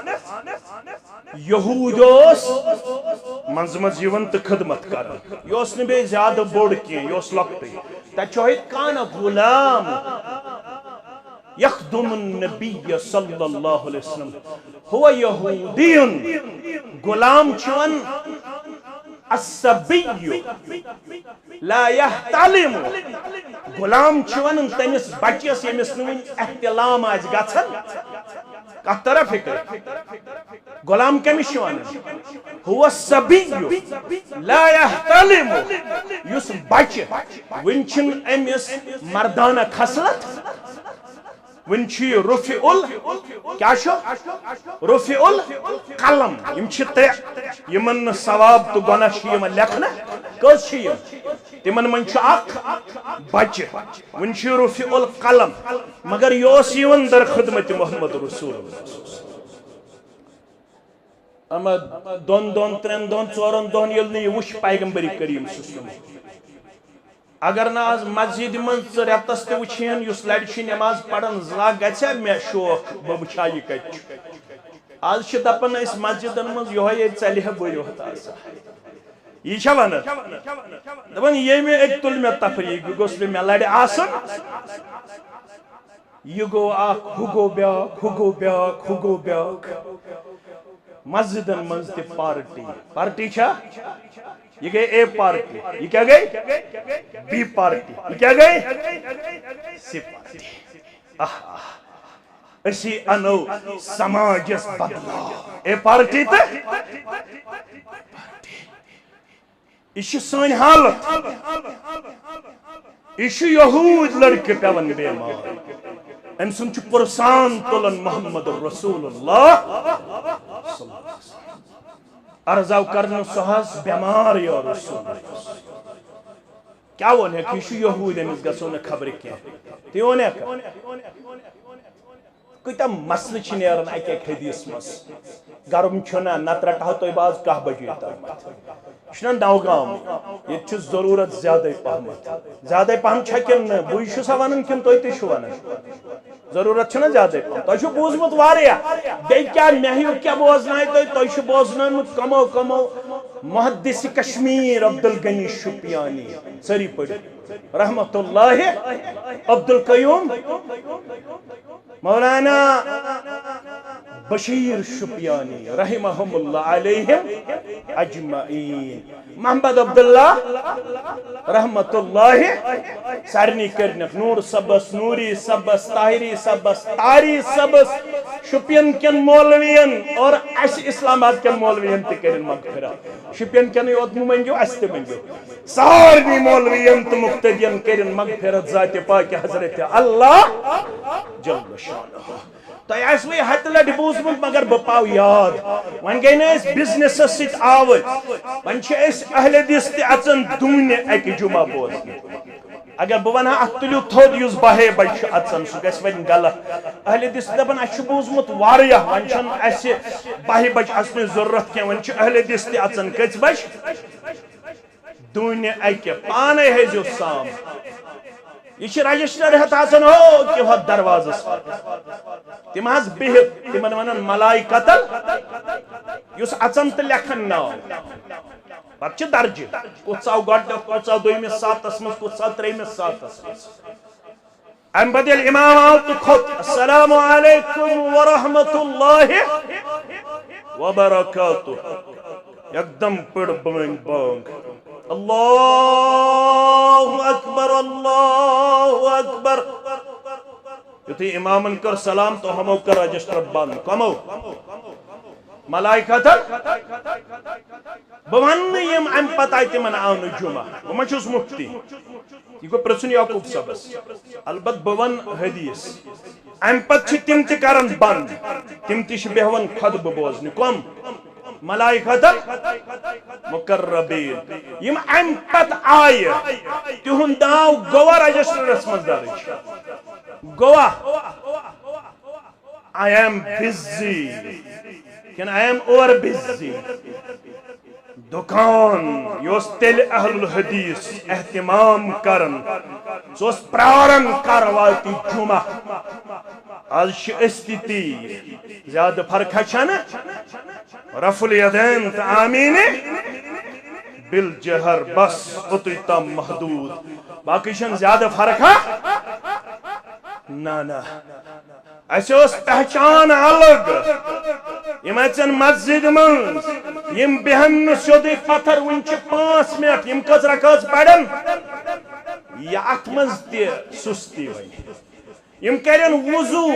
یہود اوس منٛزٕ منٛزٕ یِوان تہ خدمت کران یہِ اوس نہٕ بیٚیہِ زیادٕ بوٚڑ کینٛہہ یہِ اوس لۄکٹٕے تتہِ چھُ ہوٚتہِ کانہہ غلام يخدم النبي صلى الله عليه وسلم هو يهودي غلام چون الصبي لا يحتلم غلام چون تمس بچس یمس نون احتلام آج گژھن کتھ طرف فکر غلام کمس چون هو الصبي لا يحتلم یس بچ ون چھن امس مردانہ خصلت ون چھ رفع کیا شو رفع القلم یم چھ ترے یمن ثواب تو گناہ چھ یم لکھنا کس چھ یم تمن من چھ اخ بچ ون چھ رفع القلم مگر یوس یون در خدمت محمد رسول اللہ اما دون دون ترین دون ژورن دون یل نہ وش پیغمبر کریم صلی اللہ علیہ وسلم اگر نا آز مسجد من رتس تہ وچھین یس لڑ نماز پڑھن زا گژھِ مے شوق بہ وچھا یہ کت آز چھ دپان اس مسجدن من یہ ژلہ بہ یوت آسا یہ چھ ونان دپان یہ میں ایک تل میں تفریق گوس مے لڑ آسن یہ گو اخ ہو گو بیاکھ ہو گو بیاکھ ہو گو بیاکھ مسجدن من تہ پارٹی پارٹی چھا یہ گئی اے پارٹی یہ کیا گئی بی پارٹی یہ کیا گئی سی پارٹی اسی انو سماجس بدلا اے پارٹی تے یہ سن حالت یہ یہود لڑکے پیون بیمار ام سن چھ پرسان تلن محمد رسول اللہ عرضاو کرنا سہاز بیمار یا رسول کیا ونے کہ یہود امس گژھو نہ خبر کی تی ونے کتا مسئلہ چھ نیران اکہ حدیث مس گرم چھنا نت رٹہو تُہۍ باز 10 بجے تامت چھنا نوگام یہ چھ ضرورت زیادہ پہمت زیادہ پہم چھا کن بوئی چھو سا ونن کن تُہۍ تہِ چھو ونن ضرورت چھنا زیادہ پہم تُہۍ چھو بوزمت واریاہ بیٚیہِ کیا مہیو کیا بوزنائے تُہۍ چھو بوزنٲیمُت کمو کمو محدث کشمیر عبدالغنی شپیانی سری پڑھ رحمت اللہ عبدالقیوم مولانا بشیر شپیانی رحمہم اللہ علیہم اجمعین محمد عبداللہ رحمت اللہ سارنی کرنک نور سبس نوری سبس طاہری سبس تاری سبس شپین کن مولوین اور اس اسلام آباد کن مولوین تی کرن مغفرت شپین کن یوت منگیو اس تی منگیو سارنی مولوین تی مقتدین کرن مغفرت ذات پاک حضرت اللہ جل شانہ تو ایسوی حت لڑ بوزمت مگر بپاو یاد ون گئی نا اس بزنس ست آوت ون چھ اس اہل حدیث تی اچن دون اکی جمعہ بوز اگر بہ ونہا اتھ تُلِو تھوٚد یُس بہے بج چھُ اژان سُہ گژھِ وۄنۍ غلط اہل حدیث دپان اسہِ چھُ بوٗزمُت واریاہ وۄنۍ چھُنہٕ اسہِ بہہِ بج اژنٕچ ضروٗرت کینٛہہ وۄنۍ چھُ اہل حدیث تہِ اژان کٔژِ بج دوٗنہِ اکہِ پانے ہیزِو سام یہ چھ رجسٹر ہت آسان ہو کہ ہت دروازس تم حظ بہت تمن ونان ملائی قتل یس اچن تو لکھن ناو پتہ چھ درجہ کت آو گۄڈٕ کت آو دویمس ساتس مز کت آو تریمس ساتس مز ام بدل امام آو تو کھوت السلام علیکم ورحمت اللہ وبرکاتہ یکدم پڑ بنگ بانگ اللہ اکبر اللہ اکبر یتھی امامن کر سلام تو ہمو کر رجسٹر بند کمو ملائکہ تھا بوان یم ام پتائی تمن آن جمعہ وما چھوس مفتی یہ کو پرسن یعقوب صبس البت بوان حدیث ام پت چھ تم تی کرن بند تم تی چھ بہون خطب بوزن کم ملائکہ مقربین یم ام پت آئے تہن داو گوا رجسٹر رسمز درج گوا I am busy کن I am over busy دکان یوس تیل اہل الحدیث اہتمام کرن سوس پرارن کرواتی جمعہ آج چھ استیتی زیادہ فرقہ چھنا رفع الیدین تا آمین بالجہر بس اتریتا محدود باقی چھن زیادہ فرقہ نا اس پہچان الگ یم اچن مسجد من یم بہن سیودے پتھر ون 5 منٹ یم کس رکاز پڑن یہ ات مز تہ سستی ون یم کرن وضو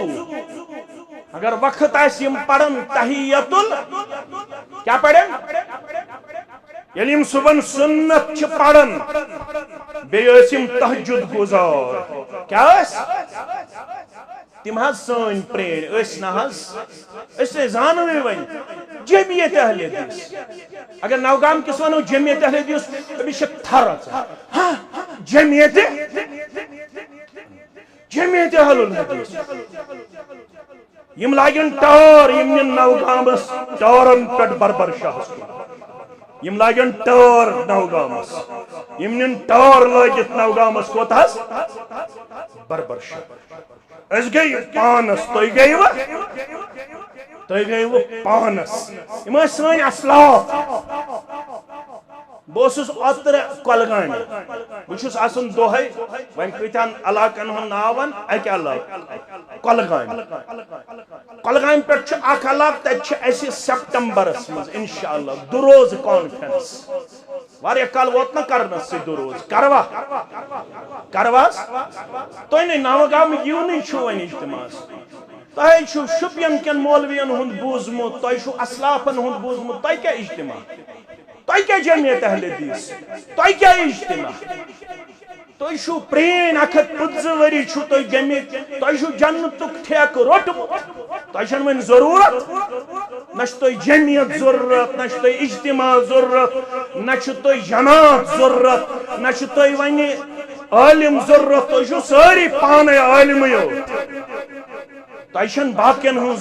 اگر وقت آس یم پڑن تحیت کیا پڑن یل یم صبح سنت چھ پڑن بیس یم تہجد گزار کیا تم سن پرین اس زانوی ون جمعیت اہل حدیث اگر نوگام کس ونو جمعیت اہل حدیث تمس تھر جمعیت اہل الحدیث یم لاگن ٹار یم نوگامس ٹارن پٹ بربر شاہ یم لاگن ٹار نوگامس یم ٹار لاگت نوگامس کوت بربر شاہ اس گئی پانس تھی گئی پانس یم سن اسلاف بہس اوتر کولگام بہس آسان دہے ون کتان علاقن ہند نا ون اکہ علاقہ کولگام پہ اخ علاقہ تک سپٹمبرس مز انشاءاللہ دروز کانفرنس واریاہ کال ووت نا کرنس سی دروز کرواس تھی نئی نوگام یونی چھو ون اجتماع تہ چھو شپین کن مولوین ہند بوزمت تہ اسلافن ہند بوزمت تہ کیا اجتماع تہ کیا جمعیت اہل حدیث تہ کیا اجتماع تہ چھو پرین 150 وری چھو تہ جمعیت تہ چھو جنتک ٹھیک روٹمت تہ چھن ون ضرورت نہ چھ تہ جمعیت ضرورت نہ چھ تہ اجتماع ضرورت نہ چھ تہ جماعت ضرورت نہ چھ تہ ون عالم ضرورت تہ چھو ساری پانے عالمیو تہ چھن باقین ہن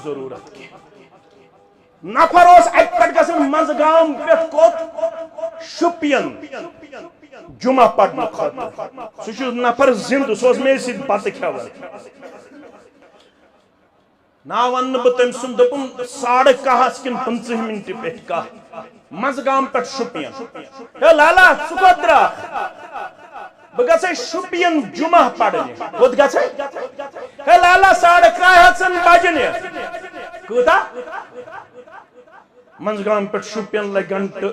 ضرورت کی نفر اس ات پہ گھن مزگام پہ کوت شپین جمعہ پڑھنے خاطر سہ نفر زند سہ مے سی بتہ کھیوان نا ون بہ تم سن دپن 11:30 کن 15 منٹ پہ کھ مزگام پہ شپین ہے لالا ژٕ کوٚت درٛاکھ بہ گژھے شپین جمعہ پڑھنے کوٚت گژھے ہے لالا 11:30 بجنے کوٗتاہ منزگام پہ شپین لگ گھنٹہ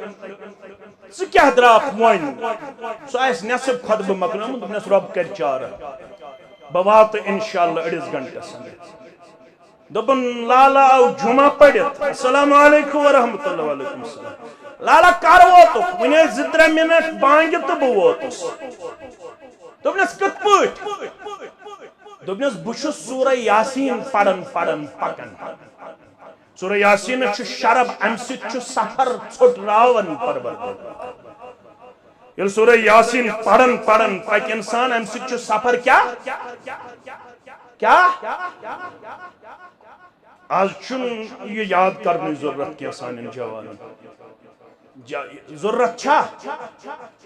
ژٕ کیٛاہ درٛاکھ وۄنۍ سُہ آسہِ نٮ۪صف خطبہٕ مۄکلومُت دوٚپنس رۄب کر چارہ بہ واتہ انشاءاللہ أڑِس گھنٹس دوٚپُن لالا آو جمعہ پڑھت السلام علیکم ورحمۃ اللہ وعلیکم السلام لالا کر ووتُکھ وۄنۍ ٲسۍ 2-3 منٹ بانگہِ تہٕ بہٕ ووتُس دوٚپنس کِتھ پٲٹھۍ دوٚپنس بہٕ چھُس سورہ یاسین پران پکان سورہ یاسین چھ شرب ام سۭتۍ چھُ سفر ژھوٚٹراوان پروردگار ییٚلہِ سورہ یاسین پران پکہِ انسان ام سۭتۍ چھُ سفر کیا آج چھُنہٕ یہ یاد کرنٕچ ضرورت کینٛہہ سانٮ۪ن جوانن ضرورت چھا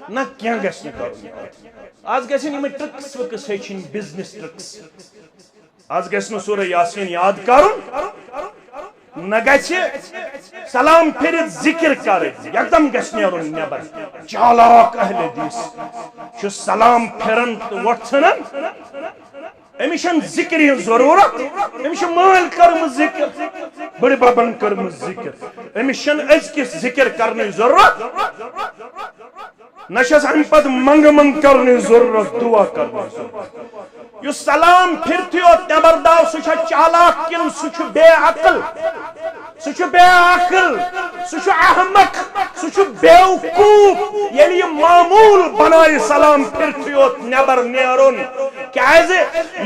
نہ کینٛہہ گژھِ نہٕ کرُن آز گژھن یِمے ٹرکس وکس ہیٚچھِنۍ بزنس ٹرکس آز گژھِ نہٕ سورہ یاسین یاد کرُن نہ گژھِ سلام پھرِتھ ذکر کرٕنۍ یکدم گژھِ نیرُن نیبر چالاک اہل حدیث چھُ سلام پھران تہٕ وۄٹھ ژھٕنان أمِس چھنہٕ ذکر ہٕنٛز ضروٗرت أمِس چھُ مٲلۍ کٔرمٕژ ذکر بٔڑِ ببن کٔرمٕژ ذکر أمِس چھنہٕ أزکِس ذکر کرنٕچ ضروٗرت نہ چھس امہِ پتہٕ منٛگہٕ کرنٕچ ضروٗرت دعا کرنٕچ ضروٗرت یُس سلام پھرتھٕے یوت نٮ۪بر درٛاو سُہ چھا چالاک کِنہٕ سُہ چھُ بے عقل سُہ چھُ بے عقل سُہ چھُ احمق سُہ چھُ بیوقوٗف ییٚلہِ یہِ معموٗل بنایہِ سلام پھرتھٕے یوت نٮ۪بر نیرُن کیازِ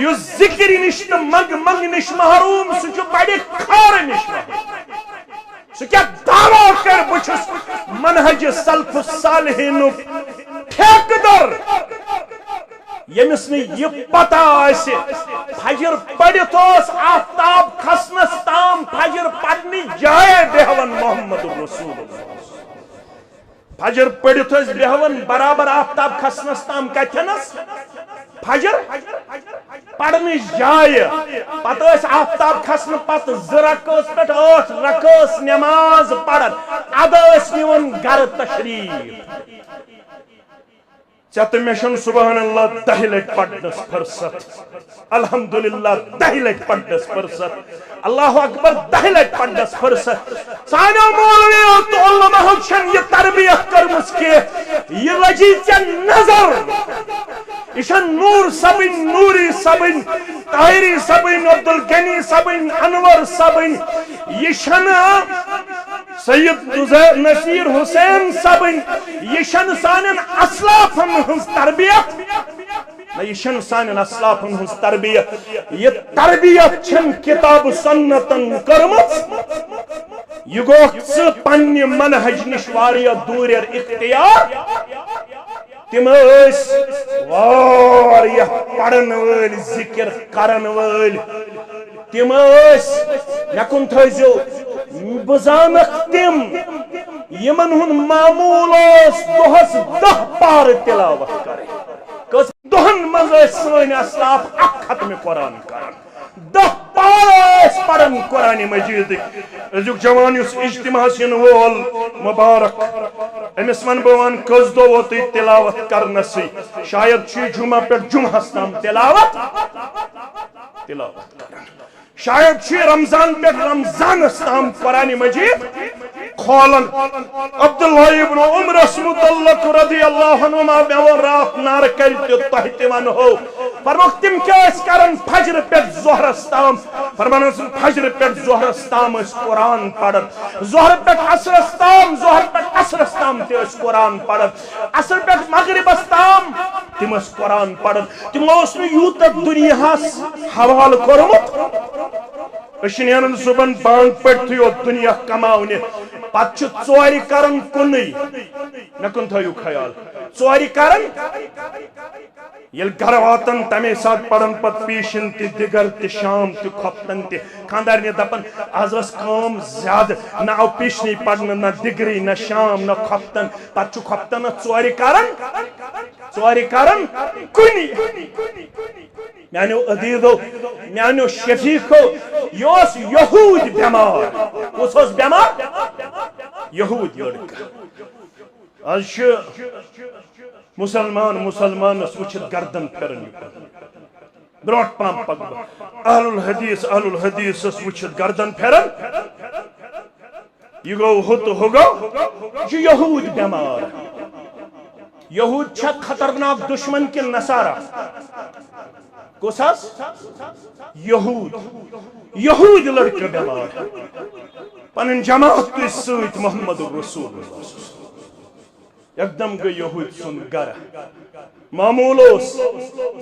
یُس ذکر نش تہٕ منٛگہٕ نش محروم سُہ چھُ بڑِ خارٕ نش محروم سُہ کیٛاہ دعوا کر بہٕ چھُس منہج سلف صالحینُک ٹھیکہٕ در ییٚمِس نہٕ یہِ پتہ آسہِ فجر پٔرِتھ اوس آفتاب کھسنس تام فجر پرنٕچ جایے بیہوان محمد رسول اللہ فجر پٔرِتھ ٲسۍ بیہوان برابر آفتاب کھسنس تام کتھنس فجر پرنٕچ جایہِ پتہٕ ٲسۍ آفتاب کھسنہٕ پتہٕ 2 رکٲژ پٮ۪ٹھ 8 رکٲژ نٮ۪ماز پران ادٕ ٲسۍ نِوان گرٕ تشریٖف چتمشن سبحان اللہ 10 لٹ پڑھنس فرصت الحمدللہ 10 لٹ پڑھنس فرصت اللہ اکبر 10 لٹ پڑھنس فرصت سانو مولویو تو علماء چھن یہ تربیت کرمس کے یہ لجی چن نظر ایشان نور سبن نوری سبن طاہری سبن عبدالغنی سبن انور سبن ایشان سید نصیر حسین سبن ایشان سانن اسلافن ہنس تربیت یہ چھن سانن اسلافن ہنس تربیت یہ تربیت چھن کتاب سنتن کرمت یہ گو پنہ منہج نش واریاہ دور اختیار تم واریاہ پڑھن ول ذکر کرن ول تم مے کن تھزو بزانک تم یمن ہن معمول دہس 10 پار تلاوت کریں کس دہن مز سن اسلاف اک ختم قرآن کران 10 پار پڑھن قرآن مجید ازیک جوان اس اجتماع سن وول مبارک امس ون بوان کس دو وہ تھی تلاوت کرنسی شاید چھ جمعہ پہ جمعہ تام تلاوت کرن شاید چھ رمضان پہ رمضان تام قرآن مجید کھولن عبداللہ ابن عمر متعلق رضی اللہ عنہما میں رات نار کلتے تحت من ہو فرموک تم کیا اس کرن فجر پہ ظہر استام فرمانا فجر پہ ظہر استام اس قرآن پڑھن ظہر پہ عصر استام ظہر پہ عصر استام تے اس قرآن پڑھن عصر پہ مغرب استام تم اس قرآن پڑھن تم اس نے یوں تک دنیا حوال کرمت اشنیان صبح بانگ پڑتی ہو دنیا کماؤنے پچھ ژوری کرن کنی مے کن تھیو خیال ژوری کرن یل گھر واتن تمے ساتھ پڑھن پت پیشن تی دگر تی شام تی کھپتن تی خاندار نے دپن آز اس کام زیادہ نہ او پیشنی پڑھن نہ دگری نہ شام نہ کھپتن پچھ کھپتن ژوری کرن کنی میانو عدیدو میانو شفیقو یوس یہود بیمار اس بیمار یہود لڑکا آج مسلمان وچھت گردن پھرن بروٹ پام پک اہل الحدیث وچھت گردن پھرن یہ گو ہوگا یہ یہود بیمار یہود چھا خطرناک دشمن کے نصارہ کس یہود لڑکہ بیمار پنن جماعت تو سیت محمد رسول اللہ ایک دم گئی یہود سن گر معمولوس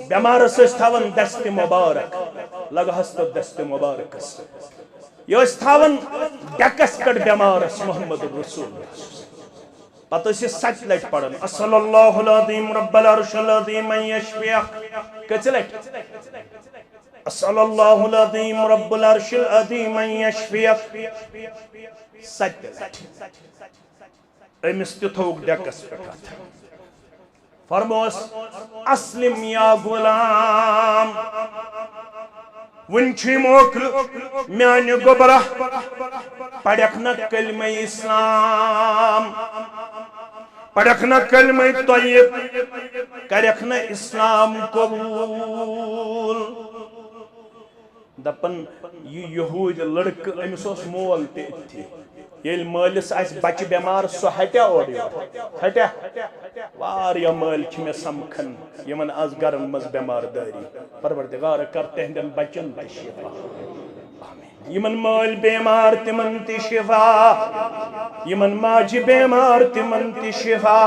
بیمار اس تھاون دست مبارک لگا ہست دست مبارک یہ اس تھاون ڈکس کٹ بیمار اس محمد رسول اللہ پتہ سے سچ لٹ پڑھن اصل اللہ العظیم رب العرش العظیم من یشفیق کچھ لٹ اصل اللہ العظیم رب العرش العظیم من یشفیق سچ لٹ امس تھوک ڈیکس پٹھات فرموس اسلم یا غلام ونچی موکل میانی گبرہ پڑھنا کلمہ اسلام پڑھنا کلمہ طیب کرنا اسلام قبول دپن یہ یہود لڑک امس اس مول تھی یل مالس آس بچہ بیمار سو ہٹیا اور ہٹیا واریا مال چھ میں سمکھن یمن آز گرن مز بیمار داری پروردگار کر تہندن بچن شفا یمن مال بیمار تمن تی شفا یمن ماجی بیمار تمن تی شفا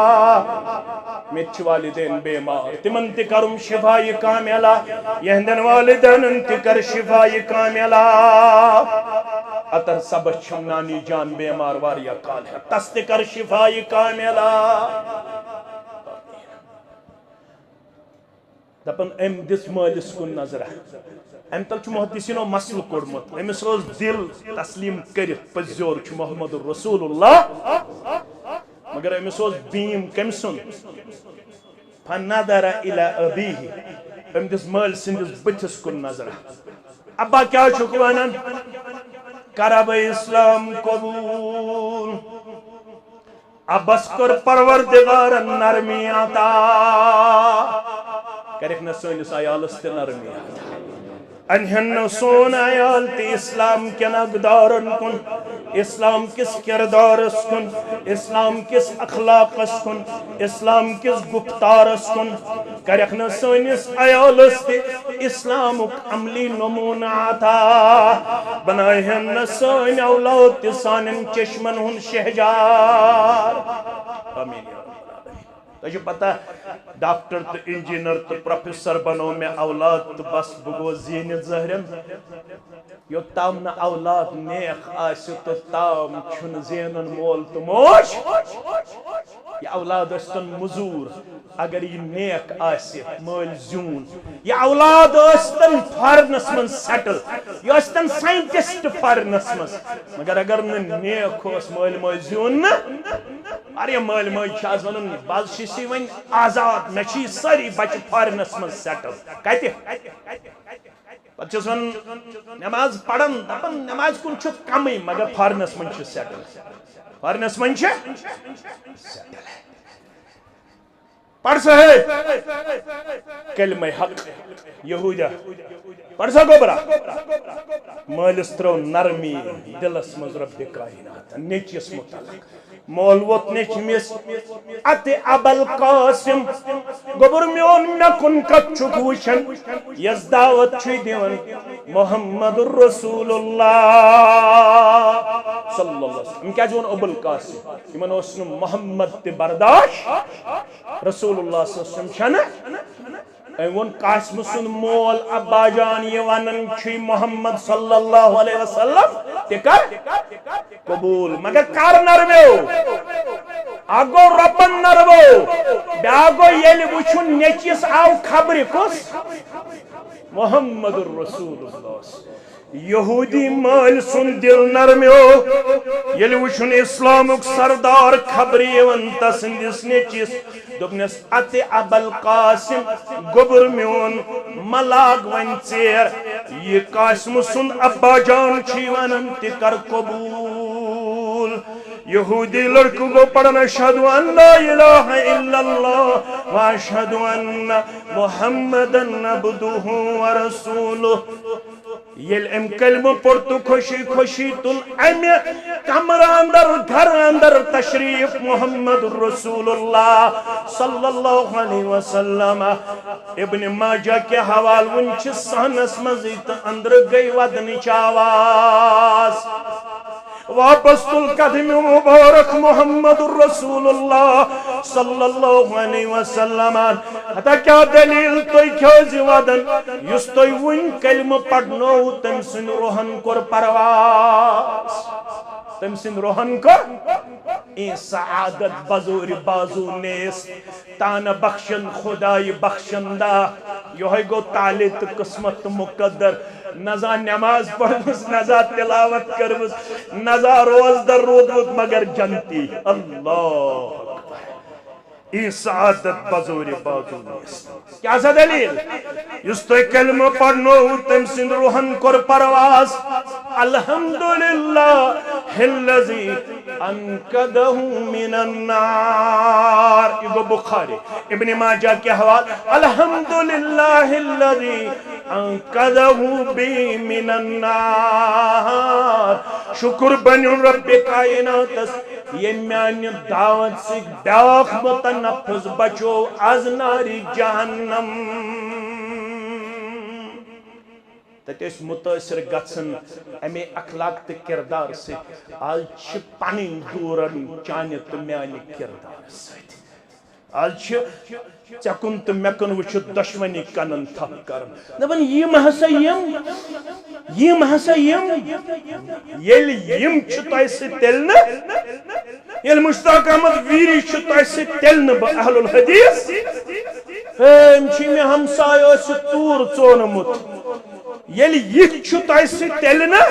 میچ والدین بیمار تمن تی کرم شفا یہ کاملہ یہندن والدین تی کر شفا یہ کاملہ اتر سبت چھم نانی جان بیمار واریا کال ہے تست کر شفا یہ کاملہ دپن ام دس مالس کن نظر ام تل چھ محدثینو مسل کوڑمت امس روز دل تسلیم کرت پزیور چھ محمد رسول اللہ مگر امس روز بیم کم سن فنظر الى ابیہ ام دس مال سندس بتس کن نظر ابا کیا چھک ونان کرب اسلام قبول ابس کر پروردگار نرمی عطا کرک نا سٲنِس عیالس تہِ نرمی عطا انہن نو سون عیال تی اسلام کن اقدارن کن اسلام کس کردارس کن اسلام کس اخلاقس کن اسلام کس گفتارس کن کرک نا سونس عیالس تی اسلامک عملی نمونہ عطا بنائہن نا سون اولاد تی سانن چشمن ہن شہجار آمین یا تجھے پتہ ڈاکٹر تو انجینئر تو پروفیسر بنو میں اولاد تو بس بگو زینت زہرن یو تام نا اولاد نیک آسی تو تام چھن زینن مول تو موش یہ اولاد استن مزور اگر یہ نیک آسی مول زیون یہ اولاد استن فارنس من سیٹل یہ استن سائنٹسٹ فارنس من مگر اگر نیک ہوس مول زیون ارے مول چھاز ونن باز شسی ون آزاد میں چھی ساری بچ فارنس من سیٹل کہتے پچھس ون نماز پڑھن دپن نماز کن چھ کمی مگر فارنس من چھ سیٹل فارنس من چھ سیٹل پڑھ سہے کلمہ حق یہودہ پڑھ سا گوبرا مالس ترو نرمی دلس مز رب کائنات نیچیس متعلق مول ووت نیچمس ات ابل قاسم گوبر میون مکن کت چھک وچھن یس دعوت چھ دیون محمد رسول اللہ صلی اللہ علیہ وسلم کیا جون ابو القاسم یمن اوس محمد تے برداشت رسول اللہ صلی اللہ علیہ وسلم چھنا ایون قاسم سن مول ابا جان یہ ونن چھ محمد صلی اللہ علیہ وسلم تکر قبول مگر کار نرمیو آگو ربن نرمو بیاگو یل وچھن نیچیس آو خبر کس محمد الرسول اللہ یہودی مال سن دل نرمیو یل وچھن اسلامک سردار خبری ون تسندس نیچیس دبنس ات ابل قاسم گبر میون ملاگ ون چیر یہ قاسم سن ابا جان چھی ونن تکر قبول یہودی لڑکو کو پڑھنا اشہدو ان لا الہ الا اللہ و اشہدو ان محمدن عبدہ و رسولہ یل ام کلمہ پڑھتو خوشی خوشی تل ام کمر اندر گھر اندر تشریف محمد رسول اللہ صلی اللہ علیہ وسلم ابن ماجہ کے حوال ونچ سہنس مزید اندر گئی ودنچ آواز واپس تل قدم مبارک محمد رسول اللہ صلی اللہ علیہ وسلم حتا کیا دلیل توی کھوزی ودن یس توی ون کلمہ پڑھنو تم سن روحن کر پرواز تم سن روحن کر این سعادت بزور بازو نیس تان بخشن خدای بخشندہ یہ گو تعلیت قسمت مقدر نزا نماز پڑھوس نزا تلاوت کروس نزا روز در رودوت مگر جنتی اللہ ای سعادت بزور بازو نیست کیا سا دلیل یس تو کلمہ پڑھنو تم سن روحن کر پرواز الحمدللہ اللذی انقدہ من النار یہ بخاری ابن ماجہ کے حوال الحمدللہ اللذی انقدہ بی من النار شکر بنیون رب کائنات یہ میانی دعوت سک بیاخ متنفذ بچو از ناری جہنم تت اس متاثر گھن امی اخلاق تو کردار سے آج چھ پنن دورن چانہ تو میانہ کردار ست آج چکن تو مکن وچھ دشمنی کنن تھپ کرن دپن یم ہسا یل یم چھ تہ ست تیل نہ یل مشتاق احمد ویری چھ تہ ست تیل نہ بہ اہل الحدیث ہم چھ میں ہمسایہ س تور ژونمت یل یہ چھ تہ ست تیل نہ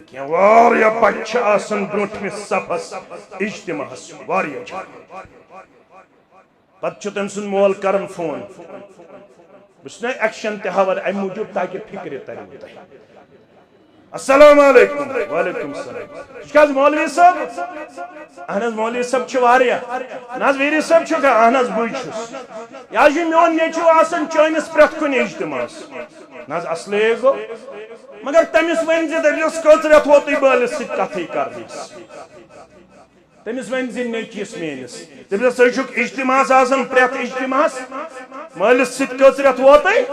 کہ واریاہ بچہ آسن برونٹھ صفس اجتماعس واریاہ پتہ چھ تم سن مول کرن فون بس نا ایکشن تہ ہاور ام موجود تاکہ فکر ترین تہ السلام علیکم وعلیکم السلام کیا مولوی صاحب اہن حظ مولوی صاحب چھ واریاہ نہ حظ ویری صاحب چھ اہن حظ بٕے چھُس یہ حظ چھُ میون نیٚچوٗ آسان چٲنِس پرٛٮ۪تھ کُنہِ اجتماعس نہ حظ اصلے گوٚو مگر تٔمِس ؤنۍ زِ دٔپۍزٮ۪س کٔژ رٮ۪تھ ووتُے مٲلِس سۭتۍ کتھٕے کرنَس تٔمِس ؤنۍ زِ نیٚچوِس میٲنِس دٔپۍزٮ۪س ژٕ چھُکھ اجتماعس آسان پرٛٮ۪تھ اجتماعس مٲلِس سۭتۍ کٔژ رٮ۪تھ ووتُے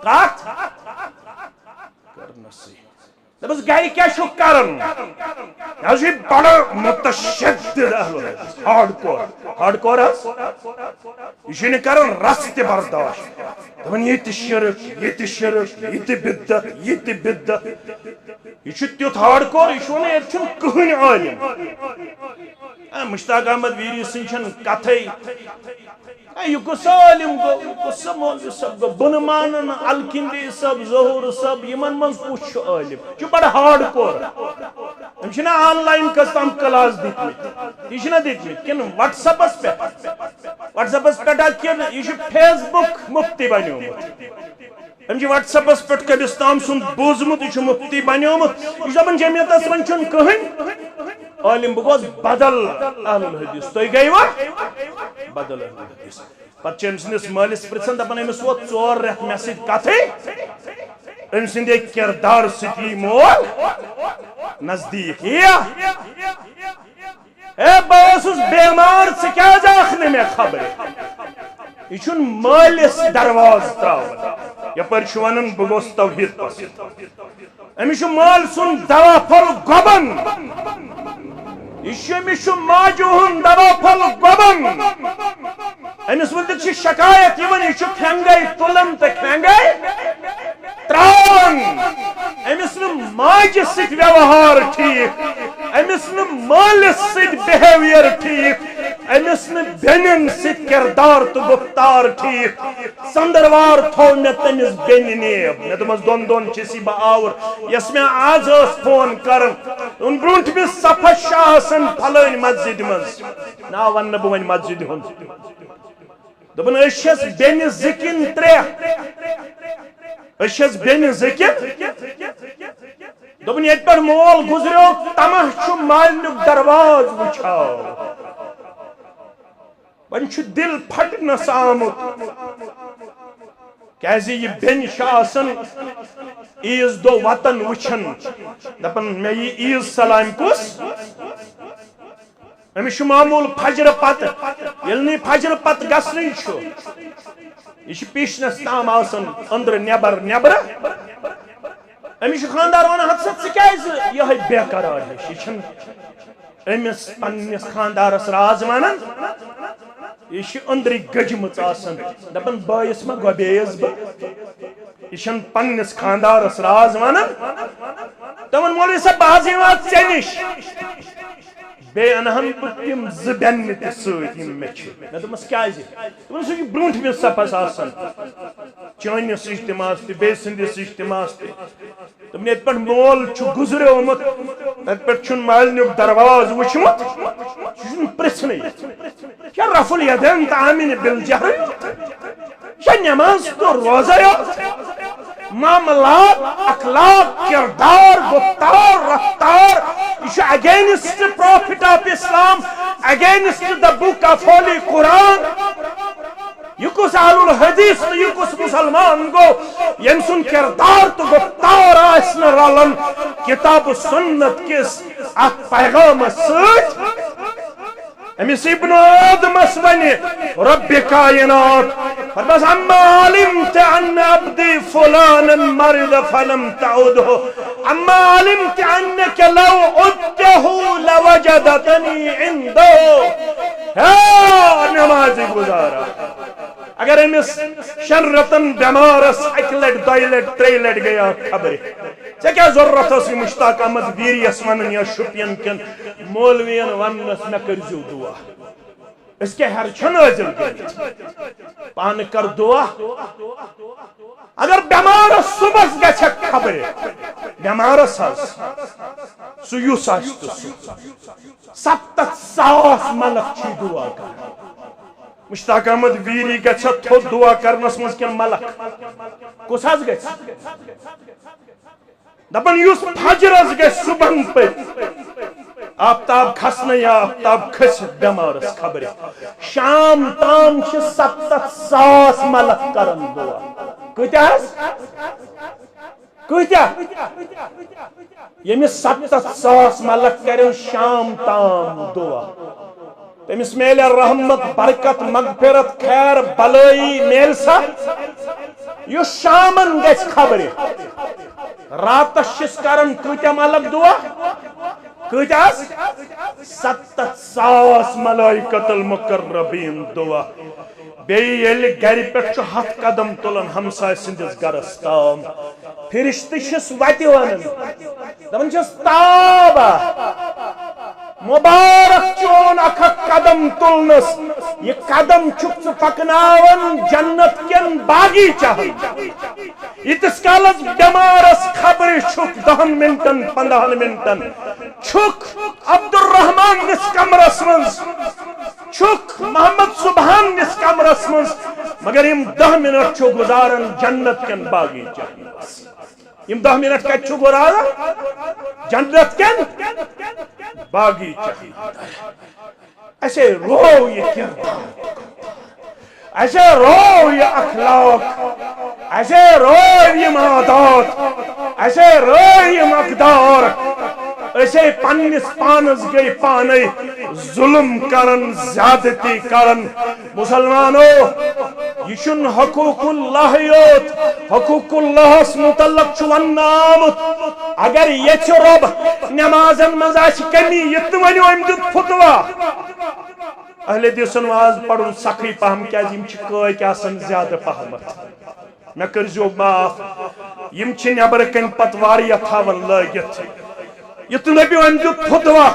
کتھ کرنَسٕے دپس گھر کیا چھو کرن یہ بڑا متشدد ہارڈ کور یہ کرن رس تہ برداشت دپان یہ شرک یہ شرک یہ بدت یہ بدت یہ تیت ہارڈ کور یہ ونان یہ کہین عالم مشتاق احمد ویری سن کتھے یہ کس عالم گو یہ کس مولوی صاحب گو بن مانن الکندی صاحب ظہور صاحب یمن من کس عالم یہ بڑا ہارڈ کور ام آن لائن کستام کلاس دتمت یہ دتمت کن واٹس ایپس پہ کن یہ فیس بک مفتی بنیومت ام واٹس ایپس پہ کبس تام سن بوزمت یہ مفتی بنیومت یہ دپان جمعیتس من چھ کہین عالم بہ گوس بدل اہل الحدیث تھی گیوا بدل اہل الحدیث پتہ ام سندس مالس پرژھان دپان امس ووت 4 رٮ۪تھ مے سۭتۍ کتھے ام سندے کردار سۭتۍ مول نزدیک اے بہٕ اوسُس بیمار ژٕ کیازِ آکھ نہٕ مےٚ خبرِ یہ چھُنہٕ مٲلِس دروازٕ تراوان یپٲرۍ چھُ ونان بہٕ گوٚژھ توحیٖد پسنٛد أمِس چھُ مٲلۍ سُنٛد دوا پھوٚل گۄبن أمِس چھُ ماجہِ ہُنٛد دوا پھوٚل گۄبن أمِس مُتعلِق چھِ شکایت یِوان یہِ چھُ کھٮ۪نگے تُلان تہٕ کھٮ۪نگے تراوان أمِس نہٕ ماجہِ سۭتۍ ویوہار ٹھیٖک أمِس نہٕ مٲلِس سۭتۍ بِہیویر ٹھیٖک أمِس نہٕ بیٚنٮ۪ن سۭتۍ کردار تہٕ گُفتار ٹھیٖک ژٔنٛدٕروار تھوٚو مےٚ تٔمِس بیٚنہِ نیب مےٚ دوٚپمَس دۄن دۄہن چھَس بہٕ آوُر یۄس مےٚ آز ٲس فون کران اون برٛونٛٹھمِس صفس چھُ آسان پھلٲنۍ مسجد منٛز ناو ونہٕ نہٕ بہٕ وۄنۍ مسجد ہُنٛد دوٚپُن أسۍ چھَس بیٚنہِ 2 کِنہٕ 3 أسۍ چھَس بیٚنہِ 2 کِنہٕ دوٚپُن ییٚتہِ پٮ۪ٹھ مول گُزریو تمہ چھُ مالنیُک درواز وٕچھاو وۄنۍ چھُ دل پھٹنس آمُت کیازِ یہِ بیٚنہِ چھِ آسان عیٖز دۄہ وطن وٕچھان دپان مےٚ یی عیٖز سلامہِ کُس أمِس چھُ معموٗل فجرٕ پتہٕ ییٚلہِ نہٕ فجرٕ پتہٕ گژھنٕے چھُ یہ پیشنس تام آسان اندر نبر نبرٕ أمِس چھُ خاندار ونان ہتہٕ سا ژٕ کیازِ یِہے بے قرار ہِش یہِ چھنہٕ أمِس پننِس خاندارس راز ونان یہ أنٛدرٕے گٔجمٕژ آسان دپان بٲیِس ما گۄبییَس بہٕ یہ چھنہٕ پننِس خاندارس راز ونان دپان مولوی صٲب بہٕ حظ یِوان ژےٚ نِش بیٚیہِ انہن بہٕ تِم 2 بیٚننہِ تہِ سۭتۍ یِم مےٚ چھِ مےٚ دوٚپمَس کیازِ دوٚپُن سُہ چھُ برٛونٛٹھمِس صفس آسان چٲنِس اجتماعس تہِ بیٚیہِ سٕنٛدِس اجتماعس تہِ دوٚپُن ییٚتہِ پٮ۪ٹھ مول چھُ گُزریومُت تتہِ پٮ۪ٹھ چھُنہٕ مالنیُک درواز وٕچھمُت سُہ چھُنہٕ پرژھنٕے کیٛاہ رفُل یدین تامِن بالجہر کیٛاہ نٮ۪ماز تہٕ روزے معاملات اخلاق کردار گفتار رفتار یہ against prophet of Islam against the book of holy Quran یہ کس اہل الحدیث تو یہ کس مسلمان گو یم سن کردار تو گفتار آسن رلن کتاب سنت کس ات پیغام سچ امس ابن آدم اسونی رب کائنات فرماس اما علمت ان عبدی فلانا مرض فلم تعوده اما علمت انك لو عدته لوجدتني عنده ہاں نمازی گزارا اگر امس 6 رتن بیمارس 1 لٹ 2 لٹ 3 لٹ گیا خبر ژےٚ کیٛاہ ضروٗرت ٲس یہِ مشتاق احمد ویریس ونن یا شُپین کٮ۪ن مولوین وننس مےٚ کٔرۍزیو دعا أسۍ کیٛاہ ہٮ۪رٕ چھِ نٲزِل کٔرِتھ پانہٕ کر دعا اگر بیمارس صبحس گژھٮ۪کھ خبرِ بیمارس حظ سُہ یُس آسہِ تہٕ سُہ 70,000 ملک چھِ دعا کران مشتاق احمد ویری گژھِ تھوٚد دعا کرنس منٛز کِنہٕ ملک کُس حظ گژھِ دپن یس فجرس گژھِ صبحن پٔتۍ آفتاب کھسنہٕ یا آفتاب کھٔسِتھ بٮ۪مارس خبرِ شام تام چھِ 70,000 ملک کران دعا کۭتیاہ حظ کۭتیاہ ییٚمِس 70,000 ملک کرن شام تام دعا تٔمِس میلہِ رحمت برکت مغفرت خیر بلٲیی میلہِ سا یُس شامن گژھِ خبرِ راتس چھِس کران کۭتیاہ ملک دعا کۭتیاہ 70,000 ملائکۃ المقربین دعا بیٚیہِ ییٚلہِ گرِ پٮ۪ٹھ چھُ 100 قدم تُلان ہمساے سٕنٛدِس گرس تام فرشتہٕ چھِس وتہِ ونان دپان چھِس تابا مبارک چون اکھ قدم تلنس یہ قدم چھُکھ ژٕ پکناوان جنت کٮ۪ن باغیچہن ییٖتِس کالس بٮ۪مارس خبرِ چھُکھ 10 منٹن 15 منٹن چھُکھ عبدالرحمان نِس کمرس منٛز چھُکھ محمد سبحان نِس کمرس منٛز مگر یم 10 منٹ چھُ گزاران جنت کٮ۪ن باغیچہن یم 10 منٹ کتہِ چھُ گزاران جنت کٮ۪ن باغیچہن اسے رو یہ کردار اسے رو یہ اخلاق اسے رو یہ عادات اسے رو یہ اقدار اسے پنس پانس گئی پانے ظلم کرن زیادتی کرن مسلمانو یہ چھن حقوق اللہ یوت حقوق اللہ متعلق چھُ وننہٕ آمُت اگر یہ رب نمازن مز آسہِ کمی یہ تہِ ؤنِو أمۍ دیُت فتوا اہل حدیثن واز پڑھن سخی پہم کیازِ یم چھِ کٲکۍ آسان زیادٕ پہمتھ مےٚ کٔرزیو معاف یم چھِ نٮ۪برٕ کَنۍ پتہٕ واریاہ تھاوان لٲگِتھ یُتھ نبی أمۍ دیُت فتوا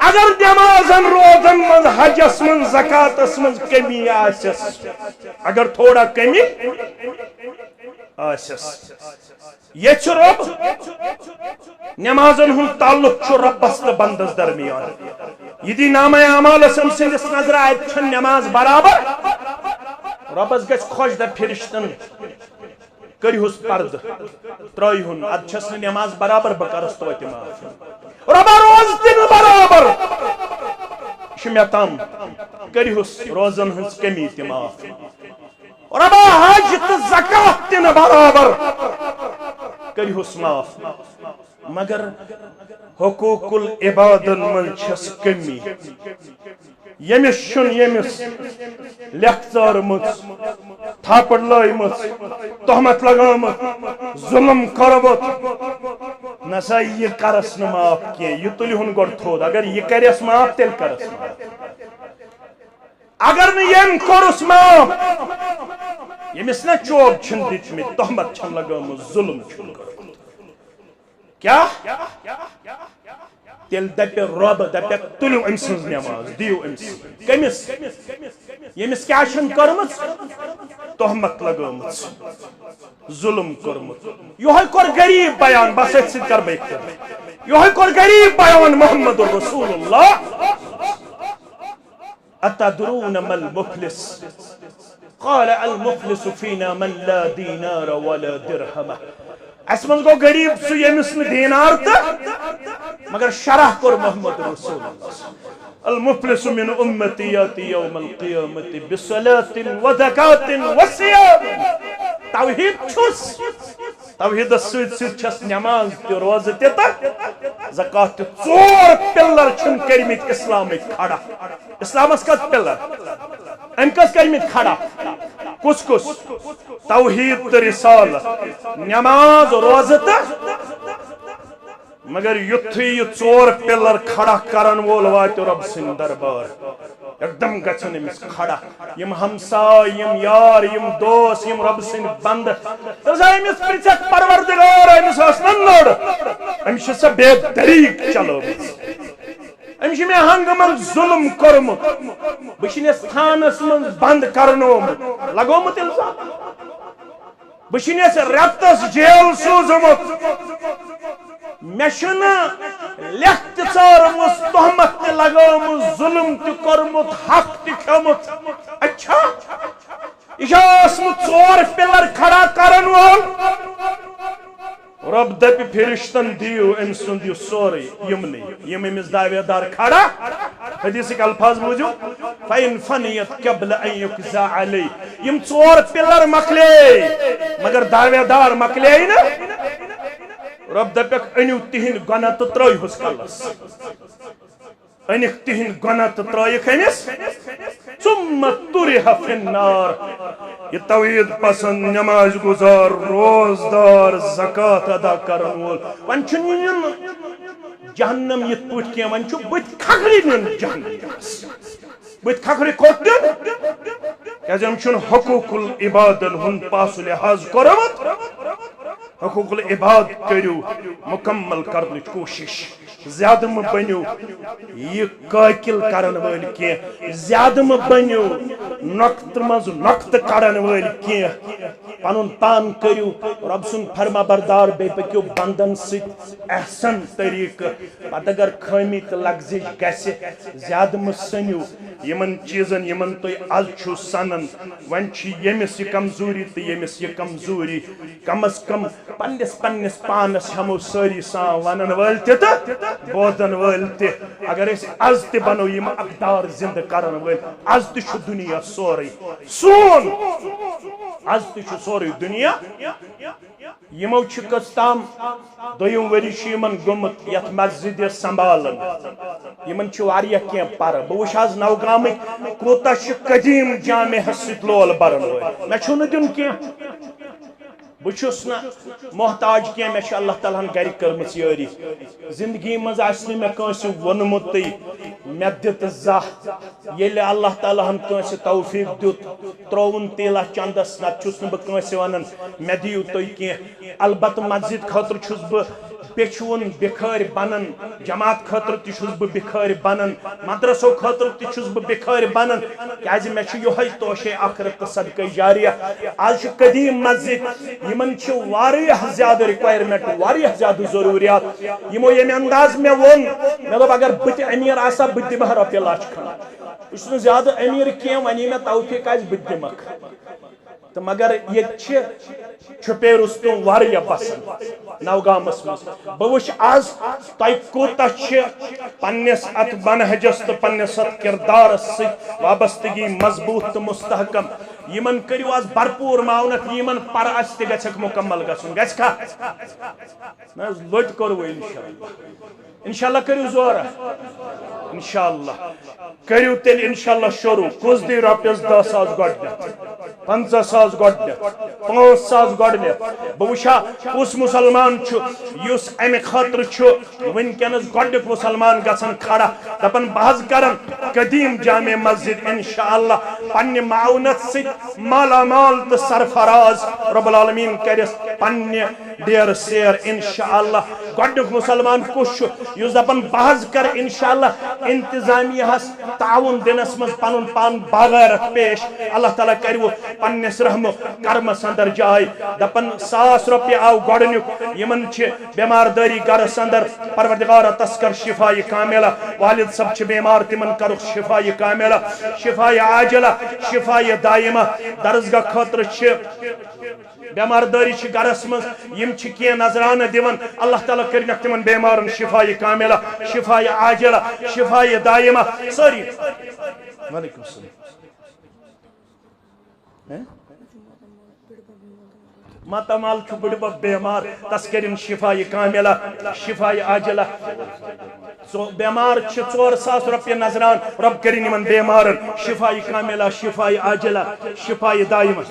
اگر نمازن روزن مز حجس مز زکاتس مز کمی آسٮ۪س اگر تھوڑا کمی آسٮ۪س یہ چھُ رب نمازن ہُنٛد تعلق چھُ ربس تہٕ بندس درمیان یہ دی نامہ اعمالس أمۍ سٕنٛدِس نظرِ اتہِ چھنہٕ نماز برابر ربس گژھِ خۄش دپ فرشتن کٔرۍہُس پردٕ ترٲیہُن ادٕ چھس نہٕ نماز برابر بہٕ کرس توتہِ معاف ربا روز تہِ نہٕ برابر یہِ چھُ مےٚ تام کٔرۍہُس روزن ہٕنٛز کمی تہِ معاف ربا حج تہٕ زکات تہِ نہٕ برابر کٔرۍہُس معاف مگر حقوق العبادن من چھس کمی ییٚمِس چھُنہٕ ییٚمِس لیکھ ژٲرمٕژ تھاپڑ لٲیمٕژ تہمت لگٲمٕژ ظلم کوٚرمُت نسا یہِ کرس نہٕ معاف کینٛہہ یہِ تُلہُن گۄڈٕ تھوٚد اگر یہِ کرٮ۪س معاف تیٚلہِ کرس معاف اگر نہٕ ییٚمۍ کوٚرُس معاف ییٚمِس نا چوب چھِنہٕ دِتمٕتۍ تہمت چھَنہٕ لگٲمٕژ ظلم چھُنہٕ کوٚرمُت کیٛاہ تیٚلہِ دپہِ رۄب دپیکھ تُلِو أمۍ سٕنٛز نٮ۪ماز دِیِو أمِس کٔمِس ییٚمِس کیٛاہ چھَنہٕ کٔرمٕژ تہمت لگٲمٕژ ظلم کوٚرمُت یِہوے کوٚر غریٖب بیان بس أتھۍ سۭتۍ کر بہٕ اِکتفا یِہوے کوٚر غریٖب بیان محمد رسول اللہ اتدرون ما المفلس قال المفلس فينا من لا دينار ولا درهم اس من گو غریب سُہ ییٚمِس نہٕ دینار تہٕ مگر شرح کوٚر محمد رسول اللہ المفلس من امتی یاتی یوم القیامت بصلاة وزکاة وصیام توحید چھُس توحیدس سۭتۍ سۭتۍ چھس نماز تہِ روزٕ تہِ تہٕ زکات تہِ 4 پِلر چھِنہٕ کٔرمٕتۍ اسلامٕکۍ کھڑا اسلامس کٔژ پِلر أمۍ کٔژ کٔرمٕتۍ کھڑا کُس کُس توحید تہٕ رسالت نماز روزٕ تہٕ مگر یُتھُے یہِ 4 پِلر کھڑا کرن وول واتہِ رۄب سٕنٛدِ دربار ایکدم گژھن أمِس کھڑا یم ہمساے یم یار یم دوس یم رۄب سٕنٛدِ بنٛدٕ دپسا أمِس پرٛژھکھ پروردگار أمِس ٲس نا نٔر أمِس چھِ سۄ بے طریٖق چلٲومٕژ أمِس چھُ مےٚ ہنٛگہٕ منٛز ظُلم کوٚرمُت بہٕ چھُنس تھانس منٛز بنٛد کرنومُت لگومُت اِلزام بہٕ چھُنس رٮ۪تس جیل سوٗزمُت مےٚ چھُنہٕ لیکھ تہِ ژٲرمٕژ تہمت تہِ لگٲومٕژ ظُلم تہِ کوٚرمُت حق تہِ کھیوٚمُت اچھا یہِ چھُ اوسمُت 4 پِلر کھڑا کرن وول رب دپ فرشتن دیو ام سند یہ سوری یمنی یم امس دعوے دار کھڑا حدیث کے الفاظ بوجھو فَإِن فَنِيَتْ قَبْلَ أَن يُقْضَى عَلَيْهِ یم ژور پلر مکلے مگر دعوے دار مکلے نا رب دپک انیو تہن گناہ تو ترٲے ہوس کلس انک تہن گناہ تو ترٲیک امس ثم طرح فی النار یہ توحید پسند نماز گزار روزدار زکات ادا کرن وول ون چھن جہنم یت پٹ کی ون چھ بت کھکھری نن جہنم بت کھکھری کوت دین کیازم چھن حقوق العبادن ہن پاس لحاظ کرمت حقوق العباد کرو مکمل کرنے کوشش زیادہ مہ بنو یہ قاکل کرن ول کی زیادہ مہ بنو نقط مز نقط کڑن ول کی پنن پان کرو رب سن فرما بردار بے پکیو بندن ست احسن طریق پتہ اگر خامی تو لغزش گژھِ زیادہ مہ سنو یمن چیزن یمن تُہۍ آز چھو سنن ون چھ یمس یہ کمزوری تو یمس یہ کمزوری کم از کم پنس پانس ہمو ساری سان ونن ول تہ بوزن ول تہ اگر اس از تہ بنو یم اقدار زندہ کرن ول از تہ چھ دنیا سوری سون از تہ چھ سوری دنیا یمو چھ کستام دویم وری چھ یمن گومت یت مسجد سنبھالن یمن چھ واریاہ کینٛہہ پر بہ وچھ آز نوگامک کوتاہ چھ قدیم جامع سۭتۍ لول برن وٲلۍ مےٚ چھُ نہٕ دیُن کینٛہہ بچھس نا محتاج کی میں اللہ تعالیٰ ہن گھر کرمس یاری زندگی مز آس میں کنس ونمت مے دت زہ یل اللہ تعالیٰ ہن کنس توفیق دیت ترون تیلہ چندس نت چھس نہ بہ کنس ونان مے دیو تُہۍ کینٛہہ البتہ مسجد خاطر چھس بہ پیچھون بکھار بنن جماعت خاطر تہ چھس بہ بکھار بنن مدرسو خاطر تہ چھس بہ بکھار بنن کیازِ مے چھ یہے توشے آخرت تہ صدقہ جاریہ آج چھ قدیم مسجد یمن چھ واریاہ زیادہ ریکوائرمنٹ واریاہ زیادہ ضروریات یمو یمہ انداز میں ون مے دوپ اگر بہ تہ امیر آسا بہ دمہ رۄپیہ لچھ کھنڈ بہ چھُس نہٕ زیادہ امیر کینٛہہ ونی مے توفیق آسہِ بہ دمکھ تو مگر یہ چھپے رستم واریاہ پسند نوگامس مز بہ وچھ آز تۄہہِ کوتاہ چھ پننس ات منہجس تو پننس ات کردارس ست وابستگی مضبوط تو مستحکم یمن کریو آز بھرپور معاونت یمن پر اس تہ گژھکھ مکمل گژھن گژھِ کھا نہ لوٹ کرو انشاءاللہ کریو زورا انشاءاللہ کریو تیل انشاءاللہ شروع کس دی رۄپیس 10,000 گۄڈنیتھ 50,000 گۄڈنیتھ 5,000 گۄڈنیتھ بہ وٕچھا کس مسلمان چھُ یُس امہِ خٲطرٕ چھُ ونکیٚنس گۄڈنیُک مسلمان گژھان کھڑا دپان بہ حظ کرن قدیم جامع مسجد انشاءاللہ پننہِ معاونت سۭتۍ مالا مال تہٕ سرفراز رب العالمین کرس پننہِ ڈیر سیر انشاءاللہ گۄڈنیُک مسلمان کس چھُ یُس دپان بہ حظ کر انشاءاللہ انتظامیہ ہس تعاون دنس مز پنن پان باغیرت پیش اللہ تعالیٰ کرو پنس رحم کرمس اندر جائے دپن 1,000 رۄپیہِ آو گۄڈنیُک یمن چھ بیمار داری گرس اندر پروردگار تسکر شفای کاملہ والد صاحب چھ بیمار تمن کرو شفای کاملہ شفای عاجلہ شفای دائمہ درسگاہ خاطر چھ بیمار داری چھ گرس مز یم چھ کینٛہہ نظرانہ دیون اللہ تعالیٰ کرنک تمن بیمارن شفای کاملہ شفای عاجلہ شفای دائمہ ساری وعلیکم السلام ماتامال چھُ بڑ بب بیمار تس کرن شفای کاملہ شفای عاجلہ بیمار چھ 4,000 رۄپیہِ نظران رب کرن یمن بیمارن شفای کاملہ شفای عاجلہ شفای دائمہ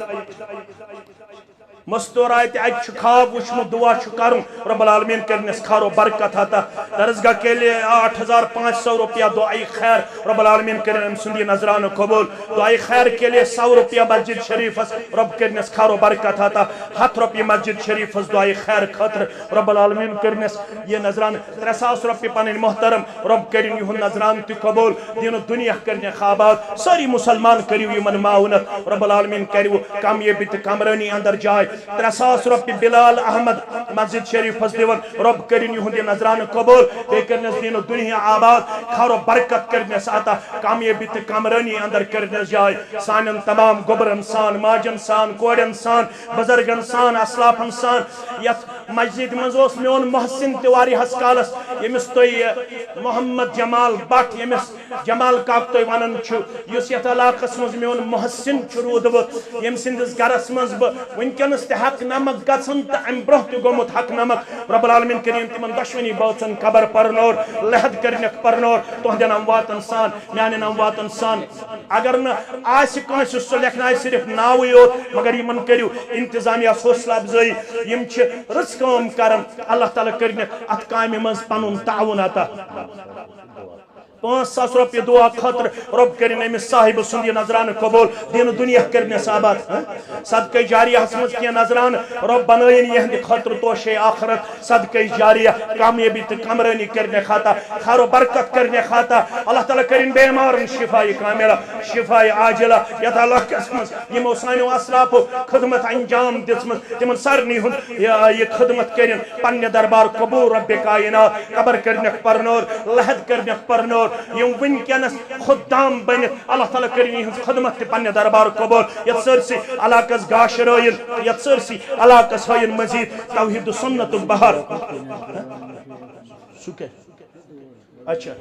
مستورات ات خواب وچھمت دعا کرن رب العالمین کرنس خارو برکت عطا درسگاہ کے لیے 8,500 روپیہ دعائی خیر رب العالمین کرن سندی نظران قبول دعائی خیر کے لیے 100 روپیہ مسجد شریف رب کرنس خارو برکت عطا 100 روپیہ مسجد شریف دعائی خیر خاطر رب العالمین کرنس یہ نظران 3,000 روپیہ پنن محترم رب کرن یہ نظران تہ قبول دین دنیا کرن خوابات ساری مسلمان کریو یمن معاونت رب العالمین کریو کامیابی تہ کامرانی اندر جائے 3,000 روپیہ بلال احمد مسجد شریف دیون رب کرن یہند نظران قبول بے کرنس دین دنیا آباد خارو برکت کرنس عطا کامیابی تہ کامرانی اندر کرنس جائے سانن تمام گوبرن سان ماجن سان کوڑن سان بزرگن سان اسلافن سان یت مسجد مز میون محسن تہ ہس کالس یمس تھی محمد جمال بٹ یمس جمال کاک تھی ونان اس یت علاقس مز میون محسن رودمت یم سندس گرس مز ونکس تہ حق نمک گھن تو ام برہ تہ گومت حق نمک رب العالمین کریم تمن دشونی بچن قبر پرنور لحد کرنک پرنور تہندین امواتن سان میان امواتن سان اگر نا آس کنس سہ لکھنا صرف ناوی یوت مگر یمن کرو انتظامیہ حوصلہ افزائی یم رٕژ کٲم کران اللہ تعالیٰ کرنک ات کامہ مز پنن تعاون عطا 5,000 روپیہ دعا خاطر رب کرن امس صاحب سند یہ نظرانہ قبول دین دنیا کرنس آباد صدقہ جاریہ مز کی نظرانہ رب بنائن یہند خاطر توشے آخرت صدقہ جاریہ کامیابی تو کمرانی کرنے خاطہ خیر و برکت کرنے خاطہ اللہ تعالیٰ کرن بیمارن شفاء کاملہ شفاء عاجلہ یت اللہ قسمس یمو سانو اسلاف خدمت انجام دژمت تمن سارنی ہند یہ خدمت کرن پنہ دربار قبول رب کائنات قبر کرنک پرنور لحد کرنک پرنور یم ونکس خدام بنت اللہ تعالیٰ کرن یہ خدمت تہ پنہ دربار قبول یت سرسی علاقس گاش رائن یت سرسی علاقس ہائن مزید توحید و سنت بہار اچھا